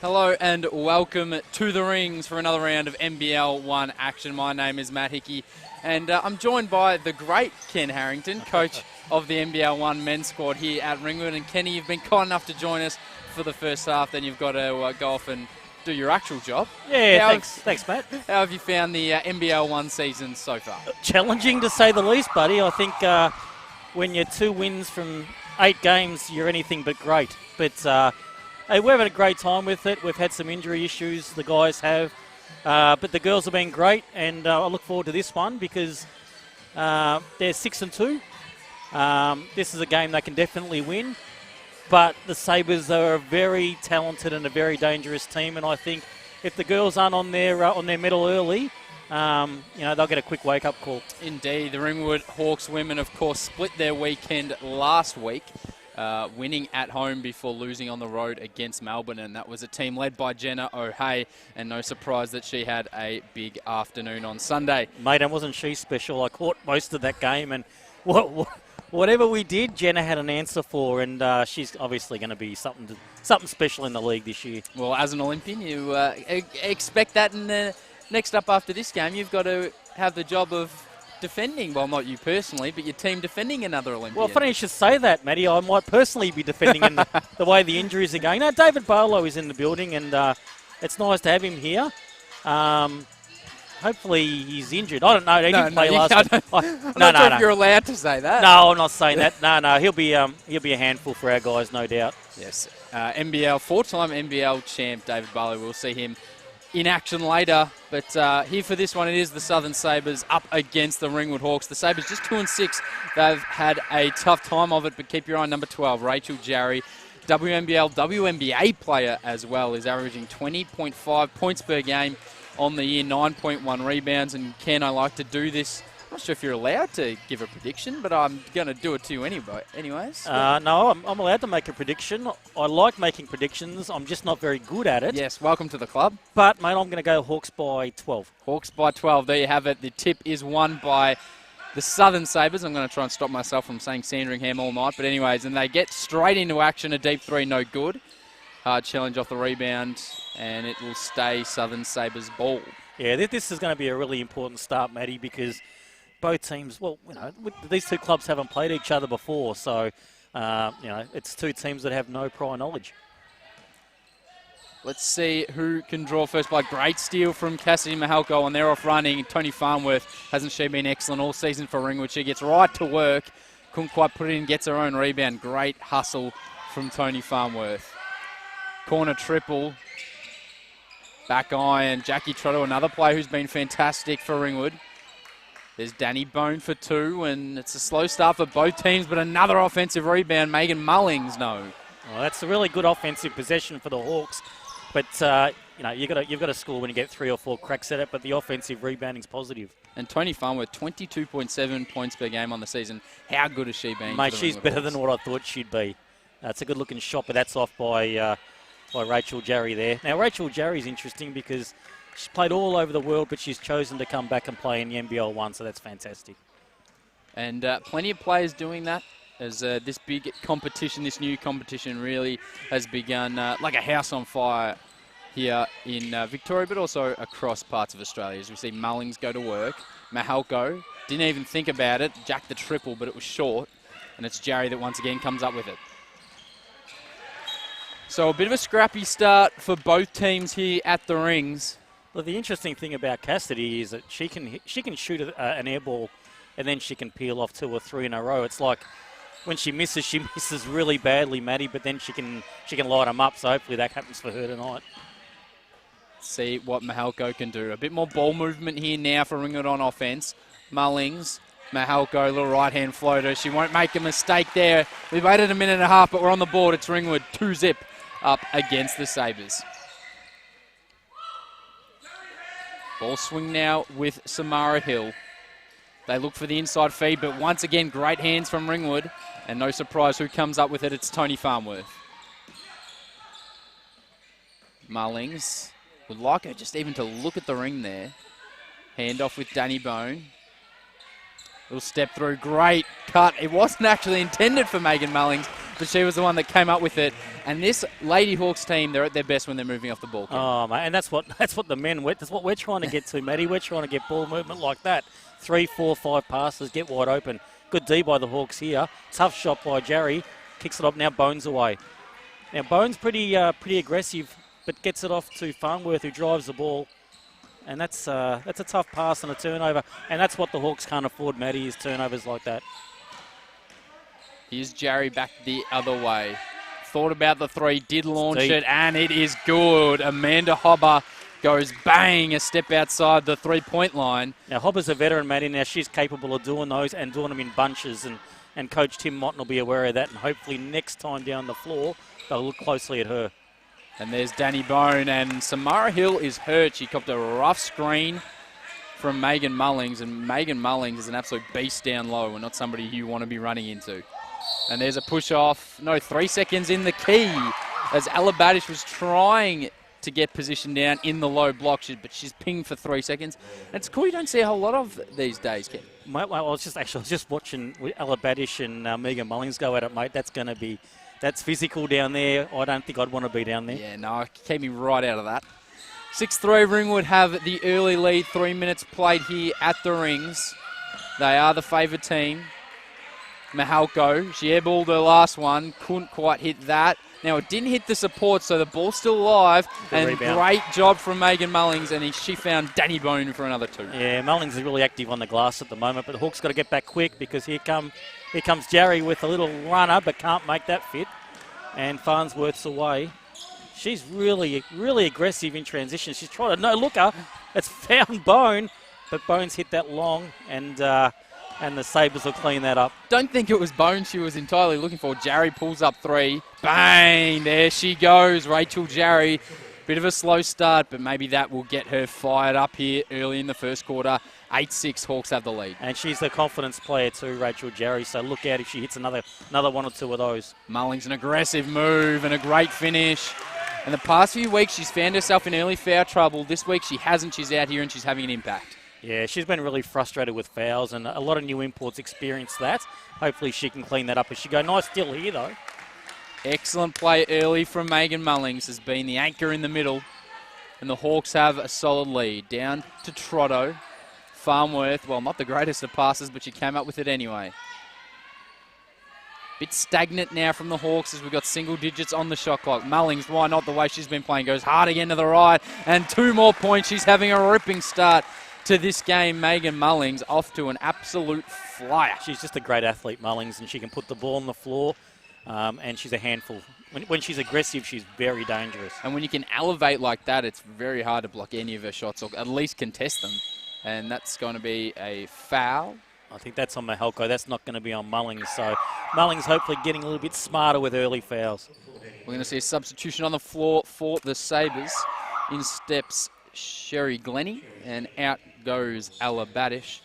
Hello and welcome to the rings for another round of NBL1 action. My name is Matt Hickey and I'm joined by the great Ken Harrington, coach of the NBL1 men's squad here at Ringwood. And Kenny, you've been kind enough to join us for the first half, then you've got to go off and do your actual job. Yeah, thanks, Matt. How have you found the NBL1 season so far? Challenging to say the least, buddy. I think when you're 2 wins from 8 games, you're anything but great. But hey, we're having a great time with it. We've had some injury issues, the guys have. But the girls have been great, and I look forward to this one because they're 6-2. This is a game they can definitely win. But the Sabres are a very talented and a very dangerous team, and I think if the girls aren't on their medal early, they'll get a quick wake-up call. Indeed. The Ringwood Hawks women, of course, split their weekend last week, winning at home before losing on the road against Melbourne, and that was a team led by Jenna O'Hay, and no surprise that she had a big afternoon on Sunday. Mate, and wasn't she special? I caught most of that game, and whatever we did, Jenna had an answer for, and she's obviously going to be something special in the league this year. Well, as an Olympian, you expect that, and next up after this game, you've got to have the job of defending, well, not you personally, but your team defending another Olympian. Well, funny you should say that, Matty. I might personally be defending in the way the injuries are going. No, David Barlow is in the building, and it's nice to have him here. Hopefully he's injured. I don't know. He didn't play last week. I'm not sure if you're allowed to say that. No, I'm not saying that. No, he'll be a handful for our guys, no doubt. Yes, four-time NBL champ David Barlow. We'll see him in action later, but here for this one, it is the Southern Sabres up against the Ringwood Hawks. The Sabres just 2-6. They've had a tough time of it, but keep your eye on number 12, Rachel Jarry. WNBA player as well, is averaging 20.5 points per game on the year, 9.1 rebounds. And Ken, I like to do this. I'm not sure if you're allowed to give a prediction, but I'm going to do it to you anyways. No, I'm allowed to make a prediction. I like making predictions. I'm just not very good at it. Yes, welcome to the club. But, mate, I'm going to go Hawks by 12. Hawks by 12. There you have it. The tip is won by the Southern Sabres. I'm going to try and stop myself from saying Sandringham all night. But anyways, and they get straight into action. A deep three, no good. Hard challenge off the rebound, and it will stay Southern Sabres ball. Yeah, this is going to be a really important start, Matty, because both teams, these two clubs haven't played each other before, so, it's 2 teams that have no prior knowledge. Let's see who can draw first by. Great steal from Cassidy Mahalko, and they're off running. Tony Farnworth, hasn't she been excellent all season for Ringwood? She gets right to work, couldn't quite put it in, gets her own rebound. Great hustle from Tony Farnworth. Corner triple. Back iron. Jackie Trotto, another player who's been fantastic for Ringwood. There's Danny Bone for 2, and it's a slow start for both teams, but another offensive rebound. Megan Mullings, no. Well, that's a really good offensive possession for the Hawks, but you've got to score when you get 3 or 4 cracks at it. But the offensive rebounding's positive. And Tony Farnworth, 22.7 points per game on the season. How good has she been? Mate, she's better than what I thought she'd be. It's a good looking shot, but that's off by Rachel Jarry there. Now Rachel Jarry's interesting because she's played all over the world, but she's chosen to come back and play in the NBL1, so that's fantastic. And plenty of players doing that as this big competition, this new competition really has begun like a house on fire here in Victoria, but also across parts of Australia. As we see Mullings go to work. Mahalko didn't even think about it, jacked the triple, but it was short. And it's Jarry that once again comes up with it. So a bit of a scrappy start for both teams here at the rings. Well, the interesting thing about Cassidy is that she can shoot an air ball and then she can peel off 2 or 3 in a row. It's like when she misses really badly, Maddie, but then she can light them up. So hopefully that happens for her tonight. See what Mahalko can do. A bit more ball movement here now for Ringwood on offense. Mullings, Mahalko, little right-hand floater. She won't make a mistake there. We've waited a minute and a half, but we're on the board. It's Ringwood 2-zip up against the Sabres. Ball swing now with Samara Hill. They look for the inside feed, but once again, great hands from Ringwood. And no surprise who comes up with it. It's Tony Farnworth. Mullings would like her just even to look at the ring there. Handoff with Danny Bone. Little step through, great cut. It wasn't actually intended for Megan Mullings, but she was the one that came up with it. And this Lady Hawks team, they're at their best when they're moving off the ball. Ken. Oh, mate, and that's what the men. That's what we're trying to get to, Matty. We're trying to get ball movement like that. 3, 4, 5 passes, get wide open. Good D by the Hawks here. Tough shot by Jerry. Kicks it up now. Bones away. Now Bones pretty aggressive, but gets it off to Farnworth, who drives the ball. And that's a tough pass and a turnover. And that's what the Hawks can't afford, Matty, is turnovers like that. Here's Jerry back the other way. Thought about the three, did launch it, and it is good. Amanda Hobber goes bang, a step outside the three-point line. Now, Hobber's a veteran, Matty. Now, she's capable of doing those and doing them in bunches. And Coach Tim Motton will be aware of that. And hopefully next time down the floor, they'll look closely at her. And there's Danny Bone, and Samara Hill is hurt. She copped a rough screen from Megan Mullings, and Megan Mullings is an absolute beast down low and not somebody you want to be running into. And there's a push-off. No, 3 seconds in the key as Alabadish was trying to get positioned down in the low block, but she's pinged for 3 seconds. And it's cool you don't see a whole lot of these days, Ken. Mate, I was just watching Alabadish and Megan Mullings go at it, mate. That's physical down there. I don't think I'd want to be down there. Yeah, no, keep me right out of that. 6-3, Ringwood have the early lead. 3 minutes played here at the Rings. They are the favoured team. Mahalko, she airballed her last one, couldn't quite hit that. Now, it didn't hit the support, so the ball's still alive. And rebound. Great job from Megan Mullings, and she found Danny Bone for another 2. Yeah, Mullings is really active on the glass at the moment, but the Hawks got to get back quick because here comes Jerry with a little runner, but can't make that fit. And Farnsworth's away. She's really, really aggressive in transition. She's trying to no-looker. It's found Bone, but Bone's hit that long, and the Sabres will clean that up. Don't think it was Bone she was entirely looking for. Jarry pulls up 3. Bang! There she goes, Rachel Jarry. Bit of a slow start, but maybe that will get her fired up here early in the first quarter. 8-6, Hawks have the lead. And she's the confidence player too, Rachel Jarry, so look out if she hits another 1 or 2 of those. Mullings, an aggressive move and a great finish. In the past few weeks, she's found herself in early foul trouble. This week, she hasn't. She's out here and she's having an impact. Yeah, she's been really frustrated with fouls, and a lot of new imports experience that. Hopefully she can clean that up as she goes. Nice steal here, though. Excellent play early from Megan Mullings, has been the anchor in the middle. And the Hawks have a solid lead. Down to Trotto. Farnworth, well, not the greatest of passes, but she came up with it anyway. Bit stagnant now from the Hawks as we've got single digits on the shot clock. Mullings, why not? The way she's been playing, goes hard again to the right. And 2 more points. She's having a ripping start to this game. Megan Mullings off to an absolute flyer. She's just a great athlete, Mullings, and she can put the ball on the floor, and she's a handful. When she's aggressive, she's very dangerous. And when you can elevate like that, it's very hard to block any of her shots or at least contest them. And that's going to be a foul. I think that's on Mahalko. That's not going to be on Mullings. So Mullings hopefully getting a little bit smarter with early fouls. We're going to see a substitution on the floor for the Sabres. In steps Sherry Glennie, and out goes Ella Badish.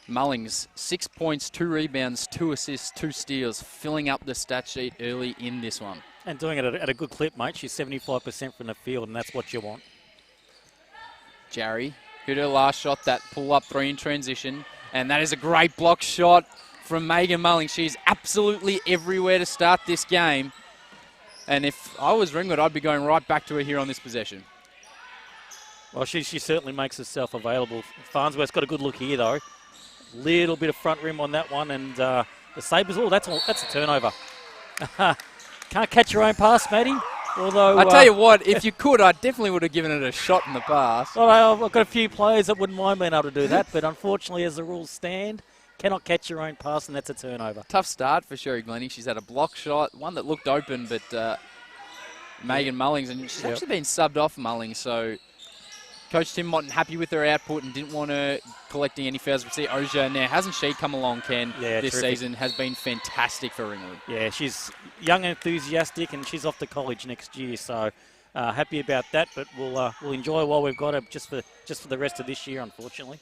Mullings, 6 points, 2 rebounds, 2 assists, 2 steals, filling up the stat sheet early in this one. And doing it at a good clip, mate. She's 75% from the field, and that's what you want. Jarry hit her last shot, that pull-up 3 in transition, and that is a great block shot from Megan Mullings. She's absolutely everywhere to start this game. And if I was Ringwood, I'd be going right back to her here on this possession. Well, she certainly makes herself available. Farnsworth's got a good look here, though. Little bit of front rim on that one, and the Sabres, that's a turnover. Can't catch your own pass, Matty. Although I tell you what, if you could, I definitely would have given it a shot in the past. Well, I've got a few players that wouldn't mind being able to do that, but unfortunately, as the rules stand, cannot catch your own pass, and that's a turnover. Tough start for Sherry Glennie. She's had a block shot, one that looked open, but Megan Mullings, and she's actually been subbed off Mullings, so Coach Tim Motton happy with her output and didn't want her collecting any fouls. We see Oja now. Hasn't she come along, Ken, this season? Has been fantastic for Ringwood. Yeah, she's young and enthusiastic, and she's off to college next year. So happy about that, but we'll enjoy while we've got her just for the rest of this year, unfortunately.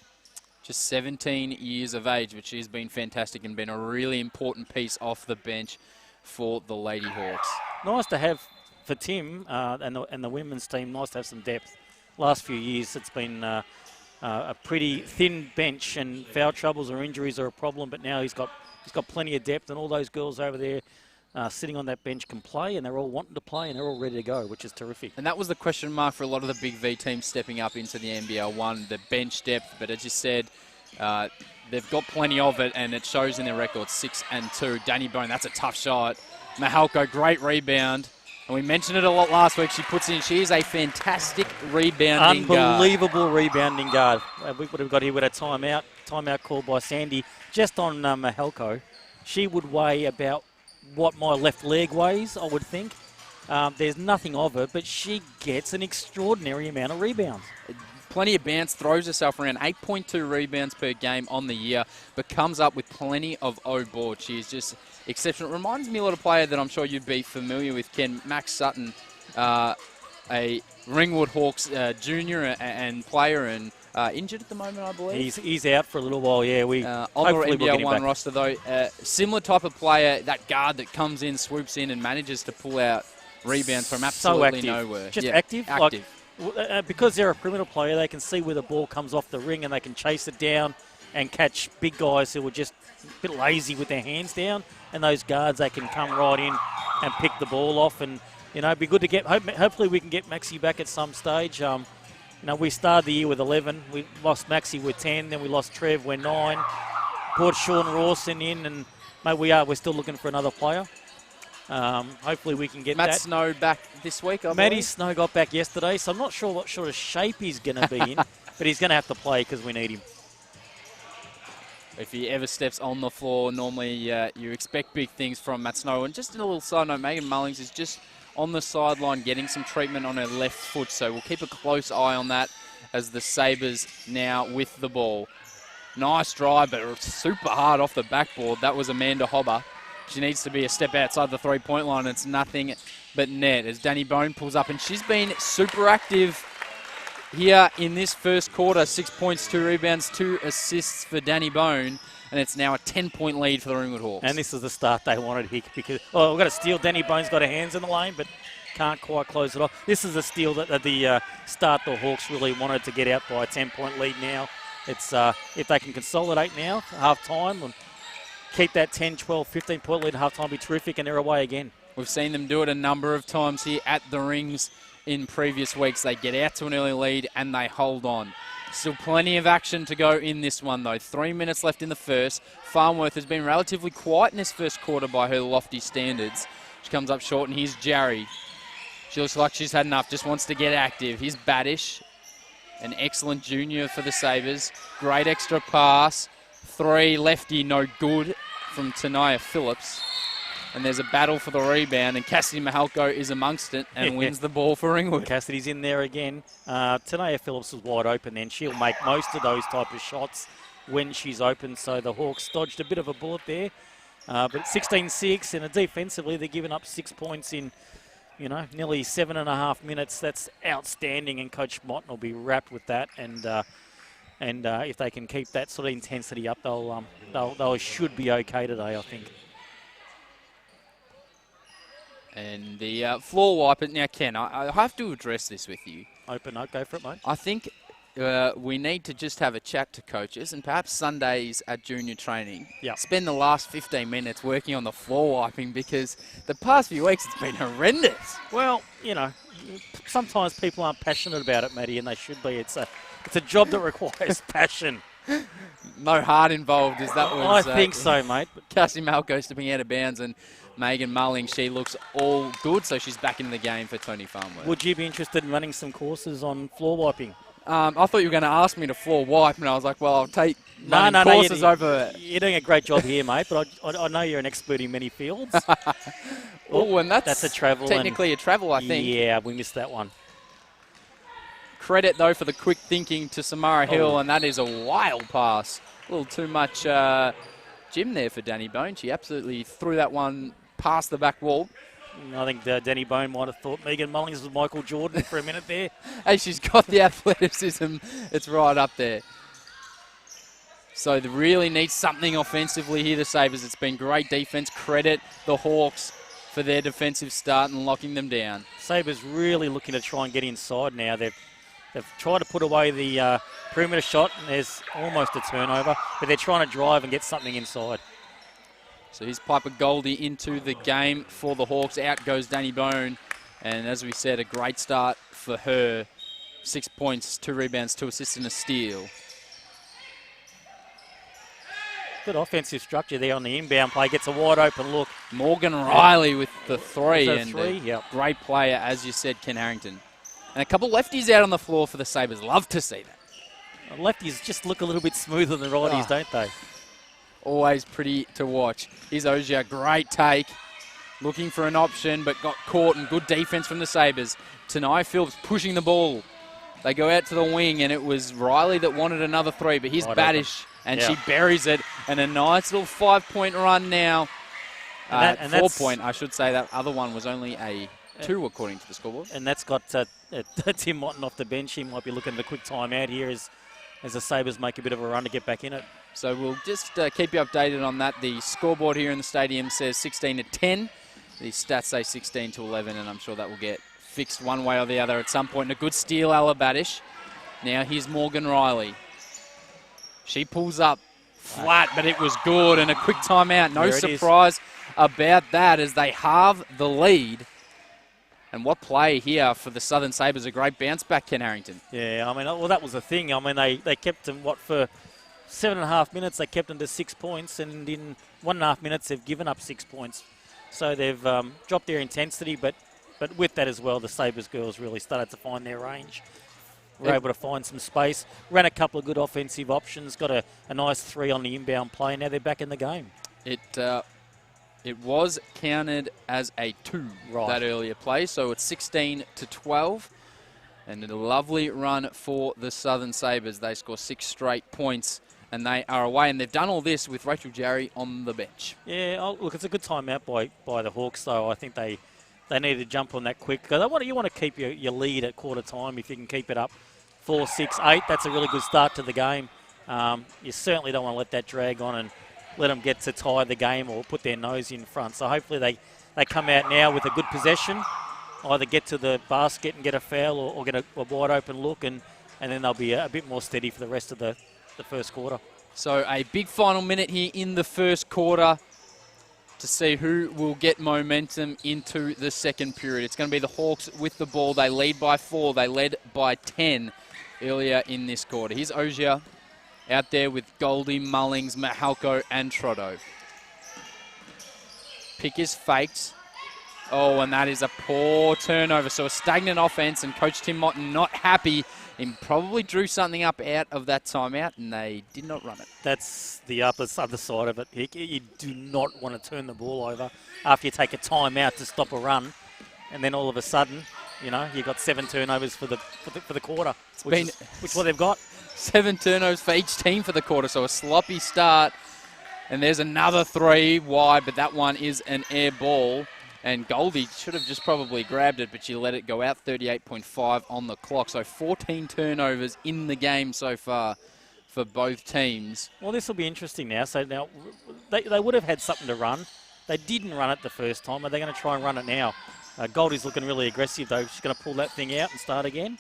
Just 17 years of age, but she's been fantastic and been a really important piece off the bench for the Lady Hawks. Nice to have for Tim and the women's team, nice to have some depth. Last few years, it's been a pretty thin bench, and foul troubles or injuries are a problem. But now he's got plenty of depth, and all those girls over there sitting on that bench can play, and they're all wanting to play, and they're all ready to go, which is terrific. And that was the question mark for a lot of the big V teams stepping up into the NBL1, the bench depth. But as you said, they've got plenty of it, and it shows in their record, 6-2. Danny Bone, that's a tough shot. Mahalko, great rebound. And we mentioned it a lot last week. She puts in, she is a fantastic rebounding Unbelievable rebounding guard. We would have got here with a timeout called by Sandy just on Mahalko. She would weigh about what my left leg weighs, I would think. There's nothing of her, but she gets an extraordinary amount of rebounds. Plenty of bounce, throws herself around, 8.2 rebounds per game on the year, but comes up with plenty of O-board. She is just exceptional. Reminds me a lot of player that I'm sure you'd be familiar with, Ken, Max Sutton, a Ringwood Hawks junior and player, and injured at the moment, I believe. He's out for a little while, yeah. On the NBL1 roster, though, similar type of player, that guard that comes in, swoops in, and manages to pull out rebounds from absolutely nowhere. Just yeah, active. Active. Because they're a perimeter player, they can see where the ball comes off the ring and they can chase it down and catch big guys who are just a bit lazy with their hands down. And those guards, they can come right in and pick the ball off. And, it'd be good to get, hopefully we can get Maxie back at some stage. We started the year with 11. We lost Maxie with 10. Then we lost Trev with 9. Brought Sean Rawson in, and mate, we're still looking for another player. Hopefully we can get Matt that. Snow back this week, I Matty believe. Snow got back yesterday, so I'm not sure what sort of shape he's going to be in, but he's going to have to play because we need him. If he ever steps on the floor, normally you expect big things from Matt Snow. And just a little side note, Megan Mullings is just on the sideline getting some treatment on her left foot, so we'll keep a close eye on that as the Sabres now with the ball. Nice drive, but super hard off the backboard. That was Amanda Hobber. She needs to be a step outside the three-point line. It's nothing but net as Danny Bone pulls up. And she's been super active here in this first quarter. 6 points, 2 rebounds, 2 assists for Danny Bone. And it's now a 10-point lead for the Ringwood Hawks. And this is the start they wanted here because, we've got a steal. Danny Bone's got her hands in the lane, but can't quite close it off. This is a steal that the start the Hawks really wanted to get out by a 10-point lead now. It's if they can consolidate now, half-time, and keep that 10, 12, 15-point lead at halftime, be terrific, and they're away again. We've seen them do it a number of times here at the Rings in previous weeks. They get out to an early lead and they hold on. Still plenty of action to go in this one, though. 3 minutes left in the first. Farnworth has been relatively quiet in this first quarter by her lofty standards. She comes up short, and here's Jarry. She looks like she's had enough, just wants to get active. Here's Baddish, an excellent junior for the Sabres. Great extra pass. 3, lefty, no good from Tania Phillips. And there's a battle for the rebound, and Cassidy Mahalko is amongst it and wins the ball for Ringwood. Cassidy's in there again. Tania Phillips is wide open then. She'll make most of those type of shots when she's open, so the Hawks dodged a bit of a bullet there. But 16-6, and defensively they're giving up 6 points in, nearly 7.5 minutes. That's outstanding, and Coach Motton will be wrapped with that. And if they can keep that sort of intensity up, they should be okay today, I think. And the floor wiper. Now, Ken, I have to address this with you. Open up, go for it, mate. I think we need to just have a chat to coaches, and perhaps Sundays at junior training, spend the last 15 minutes working on the floor wiping, because the past few weeks it's been horrendous. Well, sometimes people aren't passionate about it, Matty, and they should be. It's a job that requires passion. No heart involved, is that what I think so, mate. Cassie Malco stepping out of bounds, and Megan Mulling, she looks all good, so she's back in the game for Tony Farnworth. Would you be interested in running some courses on floor wiping? I thought you were going to ask me to floor wipe, and I was like, well, I'll take courses over. You're doing a great job here, mate, but I know you're an expert in many fields. And that's a travel. Technically a travel, I think. Yeah, we missed that one. Credit, though, for the quick thinking to Samara Hill, and that is a wild pass. A little too much gym there for Danny Bone. She absolutely threw that one past the back wall. I think Danny Bone might have thought Megan Mullings was Michael Jordan for a minute there. Hey, she's got the athleticism. It's right up there. So they really need something offensively here, the Sabres. It's been great defense. Credit the Hawks for their defensive start and locking them down. Sabres really looking to try and get inside now. They've tried to put away the perimeter shot, and there's almost a turnover, but they're trying to drive and get something inside. So here's Piper Goldie into the game for the Hawks. Out goes Danny Bone. And as we said, a great start for her. 6 points, 2 rebounds, 2 assists and a steal. Good offensive structure there on the inbound play. Gets a wide open look. Morgan Riley with the three. Yep. Great player, as you said, Ken Harrington. And a couple lefties out on the floor for the Sabres. Love to see that. Lefties just look a little bit smoother than righties, don't they? Always pretty to watch. Here's Ogier, great take. Looking for an option, but got caught, and good defense from the Sabres. Tanai Phillips pushing the ball. They go out to the wing, and it was Riley that wanted another 3, but here's Badish, and she buries it. And a nice little 5-point run now. 4-point, I should say. That other one was only a 2 according to the scoreboard. And that's got Tim Motton off the bench. He might be looking at the quick timeout here as the Sabres make a bit of a run to get back in it. So we'll just keep you updated on that. The scoreboard here in the stadium says 16-10. The stats say 16-11, and I'm sure that will get fixed one way or the other at some point. And a good steal, Ella Badish. Now here's Morgan Riley. She pulls up flat, but it was good, and a quick timeout. No surprise about that as they halve the lead. And what play here for the Southern Sabres. A great bounce back, Ken Harrington. Yeah, I mean, well, that was the thing. I mean, they kept them, for 7.5 minutes, they kept them to 6 points, and in 1.5 minutes, they've given up 6 points. So they've dropped their intensity, but with that as well, the Sabres girls really started to find their range. Were able to find some space, ran a couple of good offensive options, got a nice 3 on the inbound play. Now they're back in the game. It was counted as a 2, that earlier play, so it's 16-12. And a lovely run for the Southern Sabres. They score 6 straight points, and they are away. And they've done all this with Rachel Jarry on the bench. Yeah, look, it's a good timeout by the Hawks, though. I think they need to jump on that quick. Because you want to keep your lead at quarter time if you can keep it up 4, 6, 8. That's a really good start to the game. You certainly don't want to let that drag on and let them get to tie the game or put their nose in front. So hopefully they come out now with a good possession, either get to the basket and get a foul or get a wide open look, and then they'll be a bit more steady for the rest of the first quarter. So a big final minute here in the first quarter to see who will get momentum into the second period. It's going to be the Hawks with the ball. They lead by 4. They led by 10 earlier in this quarter. Here's Ogier out there with Goldie, Mullings, Mahalko, and Trotto. Pick is faked. Oh, and that is a poor turnover. So a stagnant offense, and Coach Tim Motton not happy. He probably drew something up out of that timeout, and they did not run it. That's the other side of it. You do not want to turn the ball over after you take a timeout to stop a run, and then all of a sudden, you've got 7 turnovers for the quarter, which is what they've got. 7 turnovers for each team for the quarter, so a sloppy start. And there's another 3 wide, but that one is an air ball. And Goldie should have just probably grabbed it, but she let it go out. 38.5 on the clock. So 14 turnovers in the game so far for both teams. Well, this will be interesting now. So now they would have had something to run. They didn't run it the first time. Are they going to try and run it now? Goldie's looking really aggressive, though. She's going to pull that thing out and start again.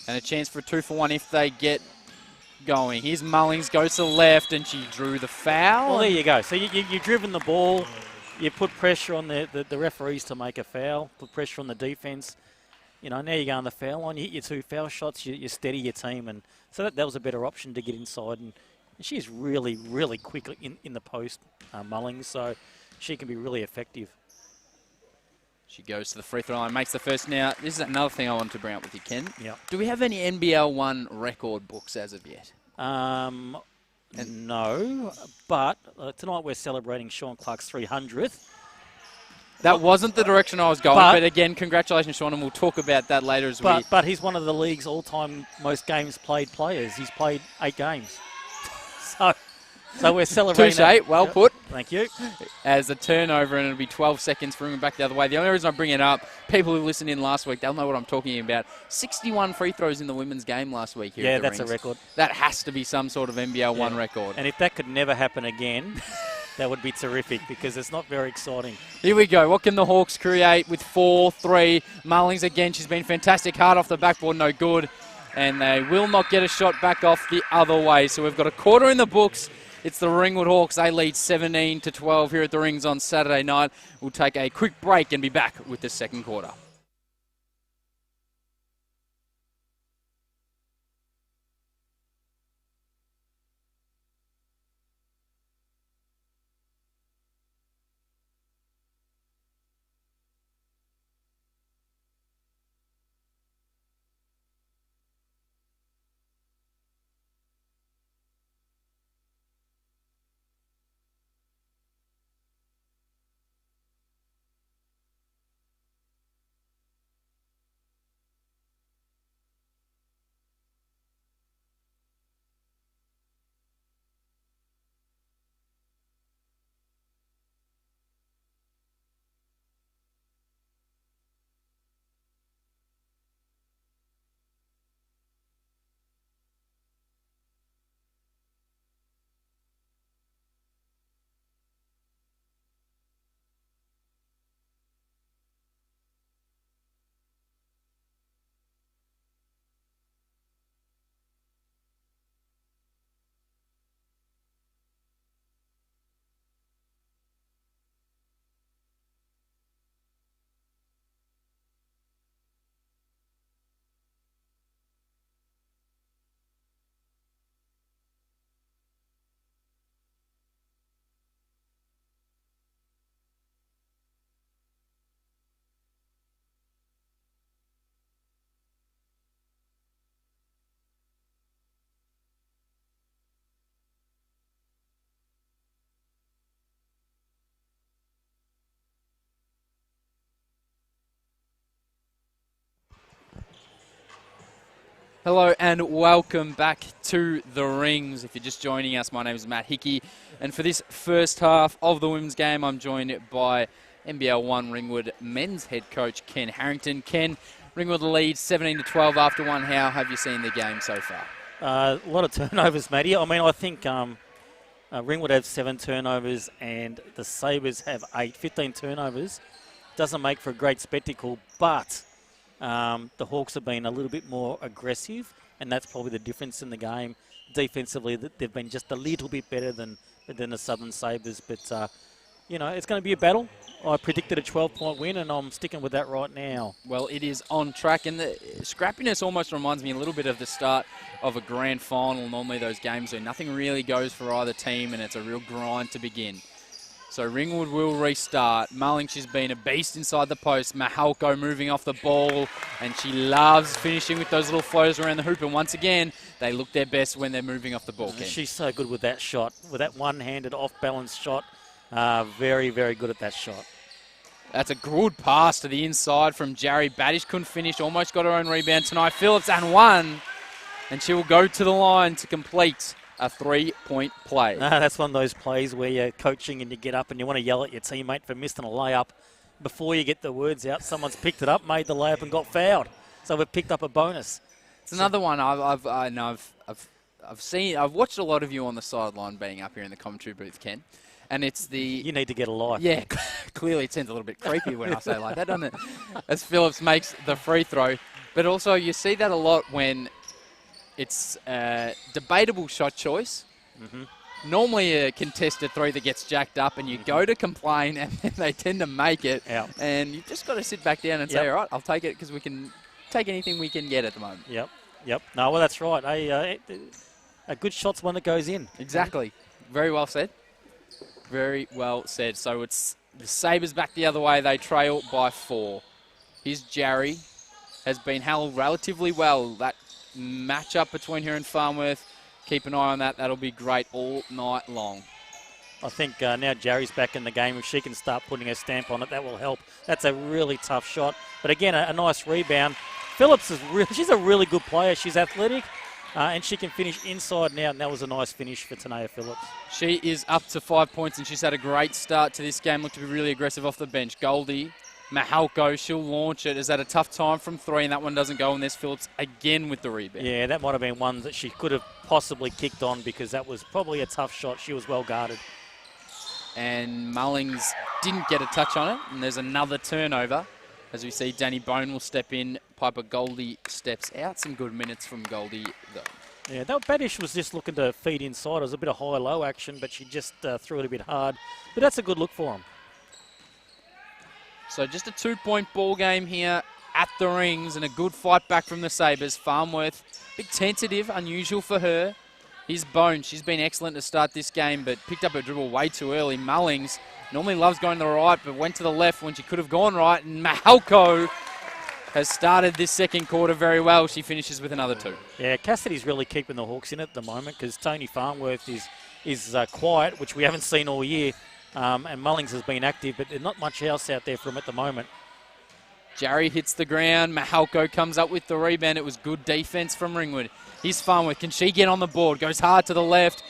And a chance for a 2-for-1 if they get going. Here's Mullings, goes to the left, and she drew the foul. Well, there you go. So you've driven the ball. You put pressure on the referees to make a foul, put pressure on the defence. Now you go on the foul line, you hit your 2 foul shots, you steady your team. And so that was a better option to get inside. And she's really, really quick in the post, Mullings, so she can be really effective. She goes to the free throw line, makes the first. Now, this is another thing I wanted to bring up with you, Ken. Yep. Do we have any NBL1 record books as of yet? No, but tonight we're celebrating Sean Clark's 300th. That wasn't the direction I was going, but again, congratulations, Sean, and we'll talk about that later as well. But he's one of the league's all-time most games played players. He's played 8 games. So we're celebrating. Touche, well put. Thank you. As a turnover, and it'll be 12 seconds for him back the other way. The only reason I bring it up, people who listened in last week, they'll know what I'm talking about. 61 free throws in the women's game last week here at the Rings. A record. That has to be some sort of NBL1 record. And if that could never happen again, that would be terrific because it's not very exciting. Here we go. What can the Hawks create with 4-3? Mullings again. She's been fantastic. Hard off the backboard, no good. And they will not get a shot back off the other way. So we've got a quarter in the books. It's the Ringwood Hawks. They lead 17-12 here at the Rings on Saturday night. We'll take a quick break and be back with the second quarter. Hello and welcome back to the Rings. If you're just joining us, my name is Matt Hickey, and for this first half of the women's game, I'm joined by NBL1 Ringwood men's head coach Ken Harrington. Ken, Ringwood leads 17-12 after one. How have you seen the game so far? A lot of turnovers, Matty. I mean, I think Ringwood have 7 turnovers and the Sabres have 8, 15 turnovers. Doesn't make for a great spectacle, but the Hawks have been a little bit more aggressive, and that's probably the difference in the game. Defensively, they've been just a little bit better than the Southern Sabres, but you know, it's going to be a battle. I predicted a 12-point win, and I'm sticking with that right now. Well, it is on track, and the scrappiness almost reminds me a little bit of the start of a grand final. Normally those games where nothing really goes for either team, and it's a real grind to begin. So Ringwood will restart. Mulling, she's been a beast inside the post. Mahalko moving off the ball, and she loves finishing with those little floaters around the hoop. And once again, they look their best when they're moving off the ball. Ken. She's so good with that shot, with that one-handed off-balance shot. Very, very good at that shot. That's a good pass to the inside from Jarry. Baddish couldn't finish, almost got her own rebound tonight. Phillips and one, and she will go to the line to complete a 3-point play. That's one of those plays where you're coaching and you get up and you want to yell at your teammate for missing a layup. Before you get the words out, someone's picked it up, made the layup and got fouled. So we've picked up a bonus. It's another one I've seen. I've watched a lot of you on the sideline being up here in the commentary booth, Ken. And it's the... You need to get a life. Yeah, clearly it sounds a little bit creepy when I say it like that, doesn't it? As Phillips makes the free throw. But also you see that a lot when it's a debatable shot choice. Mm-hmm. Normally a contested three that gets jacked up and you go to complain and then they tend to make it. Yep. And you've just got to sit back down and say, all right, I'll take it because we can take anything we can get at the moment. Yep. No, well, that's right. A good shot's one that goes in. Exactly. Very well said. Very well said. So it's the Sabres back the other way. They trail by 4. Here's Jarry. Has been held relatively well. That matchup between her and Farnworth, keep an eye on that. That'll be great all night long. I think now Jarry's back in the game. If she can start putting her stamp on it, that will help. That's a really tough shot. But again, a nice rebound. Phillips she's a really good player. She's athletic. And she can finish inside and out, and that was a nice finish for Tanea Phillips. She is up to 5 points, and she's had a great start to this game. Looked to be really aggressive off the bench. Goldie, Mahalko, she'll launch it. Has had a tough time from 3, and that one doesn't go, and there's Phillips again with the rebound. Yeah, that might have been one that she could have possibly kicked on because that was probably a tough shot. She was well guarded. And Mullings didn't get a touch on it, and there's another turnover. As we see, Danny Bone will step in. Piper Goldie steps out. Some good minutes from Goldie, though. Yeah, that Badish was just looking to feed inside. It was a bit of high-low action, but she just threw it a bit hard. But that's a good look for him. So just a 2-point ball game here at the rings and a good fight back from the Sabres. Farmworth, a bit tentative, unusual for her. Here's Bone. She's been excellent to start this game, but picked up her dribble way too early. Mullings normally loves going to the right, but went to the left when she could have gone right. And Mahalko has started this second quarter very well. She finishes with another 2. Yeah, Cassidy's really keeping the Hawks in at the moment because Tony Farmworth is quiet, which we haven't seen all year. And Mullings has been active, but there's not much else out there for him at the moment. Jarry hits the ground. Mahalko comes up with the rebound. It was good defense from Ringwood. Here's Farmworth. Can she get on the board? Goes hard to the left.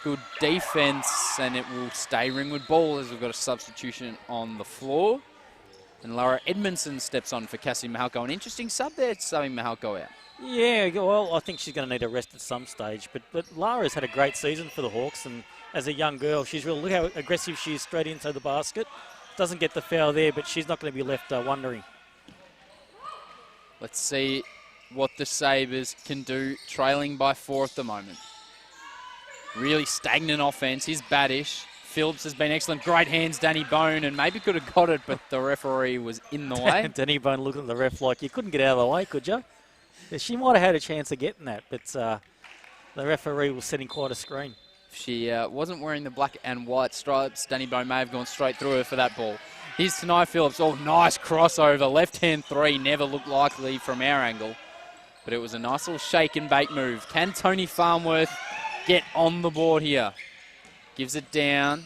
Good defense, and it will stay Ringwood ball as we've got a substitution on the floor. And Laura Edmondson steps on for Cassie Mahalko. An interesting sub there, subbing Mahalko out. Yeah, well, I think she's going to need a rest at some stage. But Lara's had a great season for the Hawks, and as a young girl, she's really, look how aggressive she is straight into the basket. Doesn't get the foul there, but she's not going to be left wondering. Let's see what the Sabres can do, trailing by 4 at the moment. Really stagnant offense. Here's Badish. Phillips has been excellent. Great hands, Danny Bone, and maybe could have got it, but the referee was in the way. Danny Bone looking at the ref like, you couldn't get out of the way, could you? Yeah, she might have had a chance of getting that, but the referee was setting quite a screen. If she wasn't wearing the black and white stripes, Danny Bone may have gone straight through her for that ball. Here's Tanai Phillips. Oh, nice crossover. Left-hand 3 never looked likely from our angle, but it was a nice little shake and bake move. Can Tony Farmworth get on the board here? Gives it down.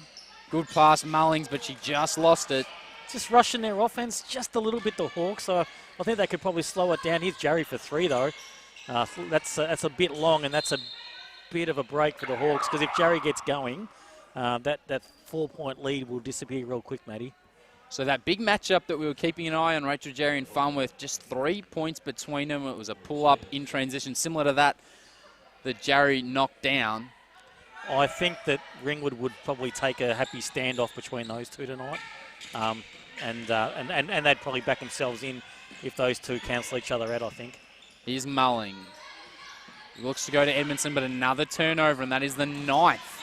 Good pass, Mullings, but she just lost it. Just rushing their offense just a little bit, the Hawks. So I think they could probably slow it down. Here's Jarry for 3, though. That's a bit long, and that's a bit of a break for the Hawks, because if Jarry gets going, that 4-point lead will disappear real quick, Matty. So that big matchup that we were keeping an eye on, Rachel Jarry and Farmworth, just 3 points between them. It was a pull-up in transition, similar to that Jarry knocked down. I think that Ringwood would probably take a happy standoff between those two tonight. And they'd probably back themselves in if those two cancel each other out, I think. Here's Mulling. He looks to go to Edmondson, but another turnover, and that is the 9th.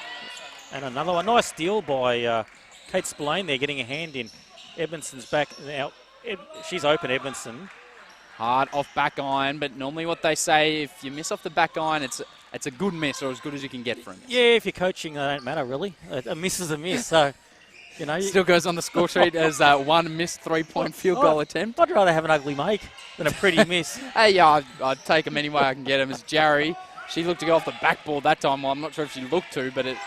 And another one. Nice steal by Kate Spillane there, getting a hand in. Edmondson's back now. She's open, Edmondson. Hard off back iron, but normally what they say, if you miss off the back iron, it's a good miss, or as good as you can get from it. Yeah, if you're coaching, it don't matter, really. A miss is a miss, so... You know, still goes on the score sheet as one missed 3-point field goal attempt. I'd rather have an ugly make than a pretty miss. Hey, yeah, I'd take them any way I can get them. As Jarry, she looked to go off the backboard that time. Well, I'm not sure if she looked to, but it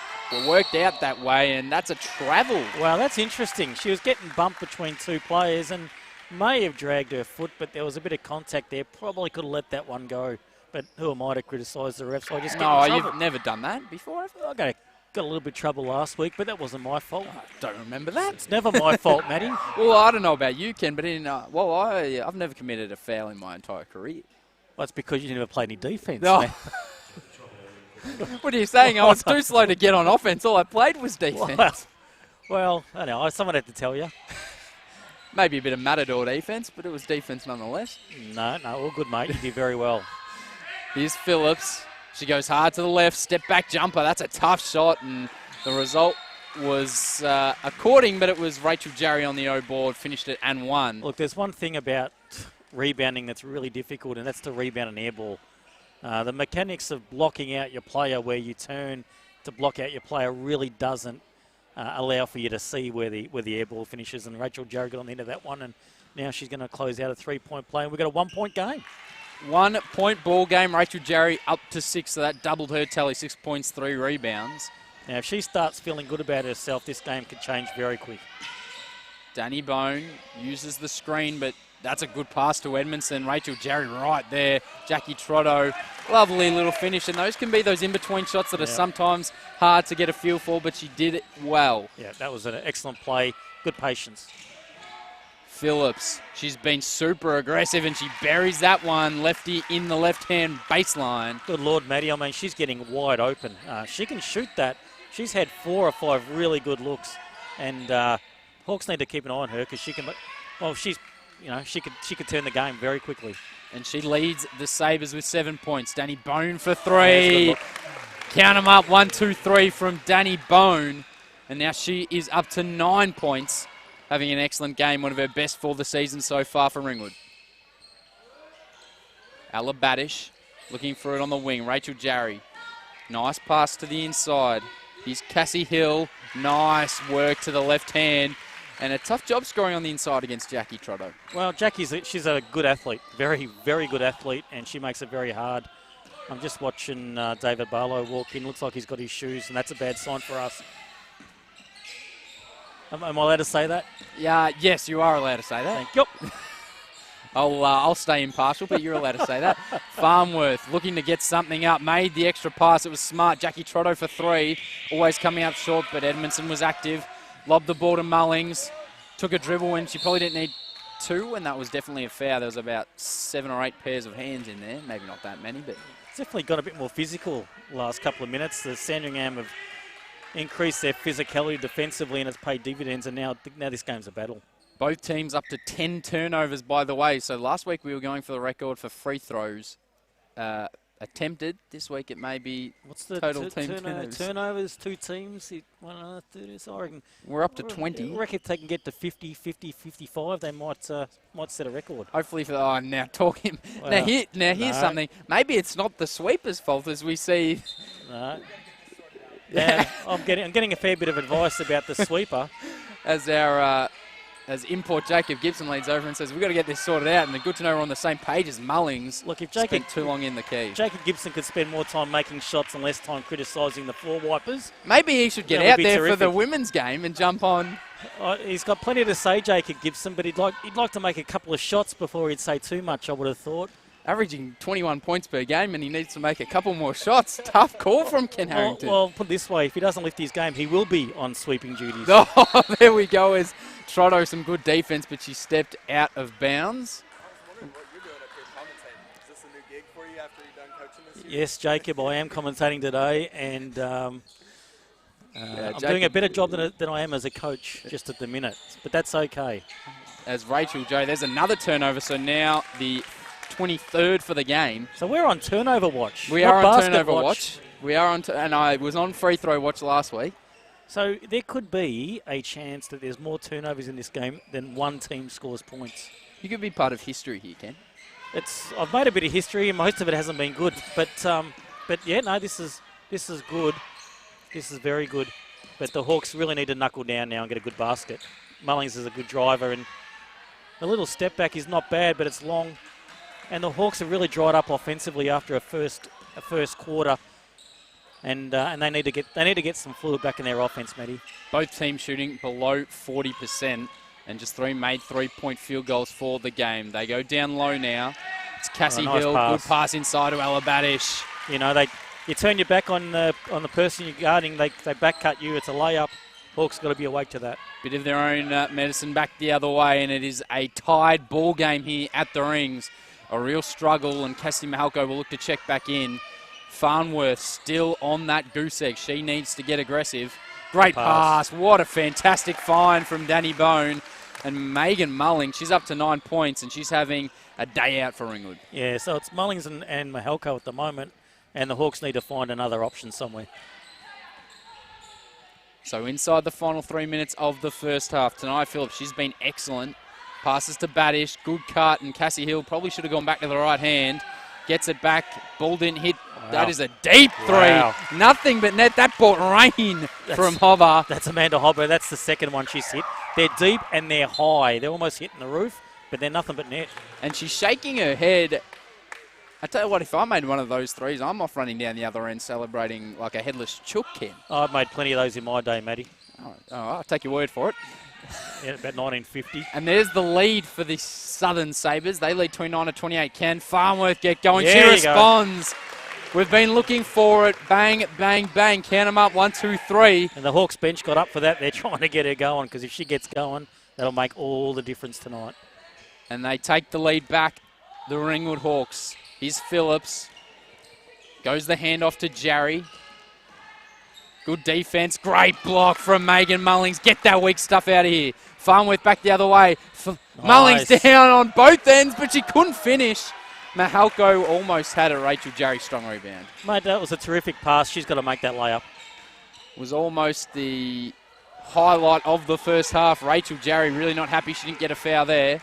worked out that way, and that's a travel. Well, that's interesting. She was getting bumped between 2 players and may have dragged her foot, but there was a bit of contact there. Probably could have let that one go. But who am I to criticise the refs? I just get in trouble. You've never done that before? I got a little bit of trouble last week, but that wasn't my fault. I don't remember that. It's never my fault, Matty. Well, I don't know about you, Ken, but I've never committed a foul in my entire career. Well, it's because you never played any defence. No. What are you saying? I was too slow to get on offence. All I played was defence. Well, I know. Someone had to tell you. Maybe a bit of matador defence, but it was defence nonetheless. No, all good, mate. You did very well. Here's Phillips. She goes hard to the left, step back jumper. That's a tough shot, and the result was according, but it was Rachel Jarry on the O board, finished it and won. Look, there's one thing about rebounding that's really difficult, and that's to rebound an air ball. The mechanics of blocking out your player where you turn to block out your player really doesn't allow for you to see where the air ball finishes, and Rachel Jarry got on the end of that one, and now she's going to close out a 3-point play, and we've got a 1-point game. 1-point ball game. Rachel Jarry up to 6, so that doubled her tally, 6 points, 3 rebounds. Now, if she starts feeling good about herself, this game could change very quick. Danny Bone uses the screen, but that's a good pass to Edmondson. Rachel Jarry right there. Jackie Trotto, lovely little finish, and those can be those in-between shots that are sometimes hard to get a feel for, but she did it well. Yeah, that was an excellent play. Good patience. Phillips, she's been super aggressive, and she buries that one, lefty in the left-hand baseline. Good Lord, Maddie. I mean, she's getting wide open. She can shoot that. She's had 4 or 5 really good looks, and Hawks need to keep an eye on her because she can. Well, she could turn the game very quickly. And she leads the Sabres with 7 points. Danny Bone for 3. Count them up, 1, 2, 3 from Danny Bone. And now she is up to 9 points, having an excellent game, one of her best for the season so far for Ringwood. Ella Badish looking for it on the wing. Rachel Jarry. Nice pass to the inside. Here's Cassie Hill. Nice work to the left hand. And a tough job scoring on the inside against Jackie Trotto. Well, she's a good athlete. Very, very good athlete, and she makes it very hard. I'm just watching David Barlow walk in. Looks like he's got his shoes, and that's a bad sign for us. Am I allowed to say that? Yeah, yes, you are allowed to say that. Thank you. I'll stay impartial, but you're allowed to say that. Farnworth looking to get something up, made the extra pass. It was smart. Jackie Trotto for 3, always coming up short, but Edmondson was active. Lobbed the ball to Mullings, took a dribble when she probably didn't need 2, and that was definitely a foul. There was about 7 or 8 pairs of hands in there. Maybe not that many, but It's definitely got a bit more physical last couple of minutes. The Sandringham have increased their physicality defensively, and it's paid dividends, and now this game's a battle. both teams up to 10 turnovers, by the way. So last week we were going for the record for free throws attempted. This week it may be what's the total team turnovers. Turnovers, 2 teams. I reckon we're up to 20. I reckon if they can get to 50, 55, they might set a record. Hopefully for now talking. Well, Here's something. Maybe it's not the sweeper's fault as we see. No. Yeah, I'm getting a fair bit of advice about the sweeper. As import Jacob Gibson leads over and says, we've got to get this sorted out. And the good to know we're on the same page as Mullings. Look, if spent too long in the key. Jacob Gibson could spend more time making shots and less time criticising the floor wipers. Maybe he should get out there for the women's game and jump on. He's got plenty to say, Jacob Gibson, but he'd like to make a couple of shots before he'd say too much, I would have thought. Averaging 21 points per game, and he needs to make a couple more shots. Tough call from Ken Harrington. Well, put it this way, if he doesn't lift his game, he will be on sweeping duties. Oh, there we go. As Trotto, some good defense, but she stepped out of bounds. I was wondering what you're doing up here commentating. Is this a new gig for you after you're done coaching this year? Yes, Jacob, I am commentating today, and I'm doing a better job than I am as a coach just at the minute, but that's okay. As Rachel Joe, there's another turnover, so now the 23rd for the game. So we're on turnover watch. We are on turnover watch. We are on, and I was on free throw watch last week. So there could be a chance that there's more turnovers in this game than one team scores points. You could be part of history here, Ken. I've made a bit of history, and most of it hasn't been good. But yeah, no, this is good. This is very good. But the Hawks really need to knuckle down now and get a good basket. Mullings is a good driver, and the little step back is not bad, but it's long. And the Hawks have really dried up offensively after a first quarter, and they need to get some fluid back in their offense, Matty. Both teams shooting below 40%, and just 3 made 3-point field goals for the game. They go down low now. It's Cassie Hill, good pass inside to Alabadish. You know, you turn your back on the person you're guarding, they back cut you. It's a layup. Hawks got to be awake to that. Bit of their own medicine back the other way, and it is a tied ball game here at the Rings. A real struggle, and Cassie Mahalko will look to check back in. Farnworth still on that goose egg. She needs to get aggressive. Great pass. What a fantastic find from Danny Bone. And Megan Mulling, she's up to 9 points, and she's having a day out for Ringwood. Yeah, so it's Mullings and Mahalko at the moment, and the Hawks need to find another option somewhere. So inside the final 3 minutes of the first half, Tanai Phillips, she's been excellent. Passes to Badish, good cut, and Cassie Hill probably should have gone back to the right hand. Gets it back, ball didn't hit. Wow. That is a deep 3. Wow. Nothing but net. That brought rain from Hobber. That's Amanda Hobber. That's the second one she's hit. They're deep and they're high. They're almost hitting the roof, but they're nothing but net. And she's shaking her head. I tell you what, if I made one of those 3s, I'm off running down the other end celebrating like a headless chook, Ken. Oh, I've made plenty of those in my day, Matty. Oh, I'll take your word for it. Yeah, about 1950. And there's the lead for the Southern Sabres. They lead 29-28. Can Farnworth get going? Yeah, she responds. We've been looking for it. Bang, bang, bang. Count them up. 1, 2, 3. And the Hawks bench got up for that. They're trying to get her going, because if she gets going, that'll make all the difference tonight. And they take the lead back, the Ringwood Hawks. Here's Phillips. Goes the handoff to Jarry. Good defense. Great block from Megan Mullings. Get that weak stuff out of here. Farnworth back the other way. Nice. Mullings down on both ends, but she couldn't finish. Mahalko almost had a Rachel Jarry strong rebound. Mate, that was a terrific pass. She's got to make that layup. Was almost the highlight of the first half. Rachel Jarry really not happy she didn't get a foul there.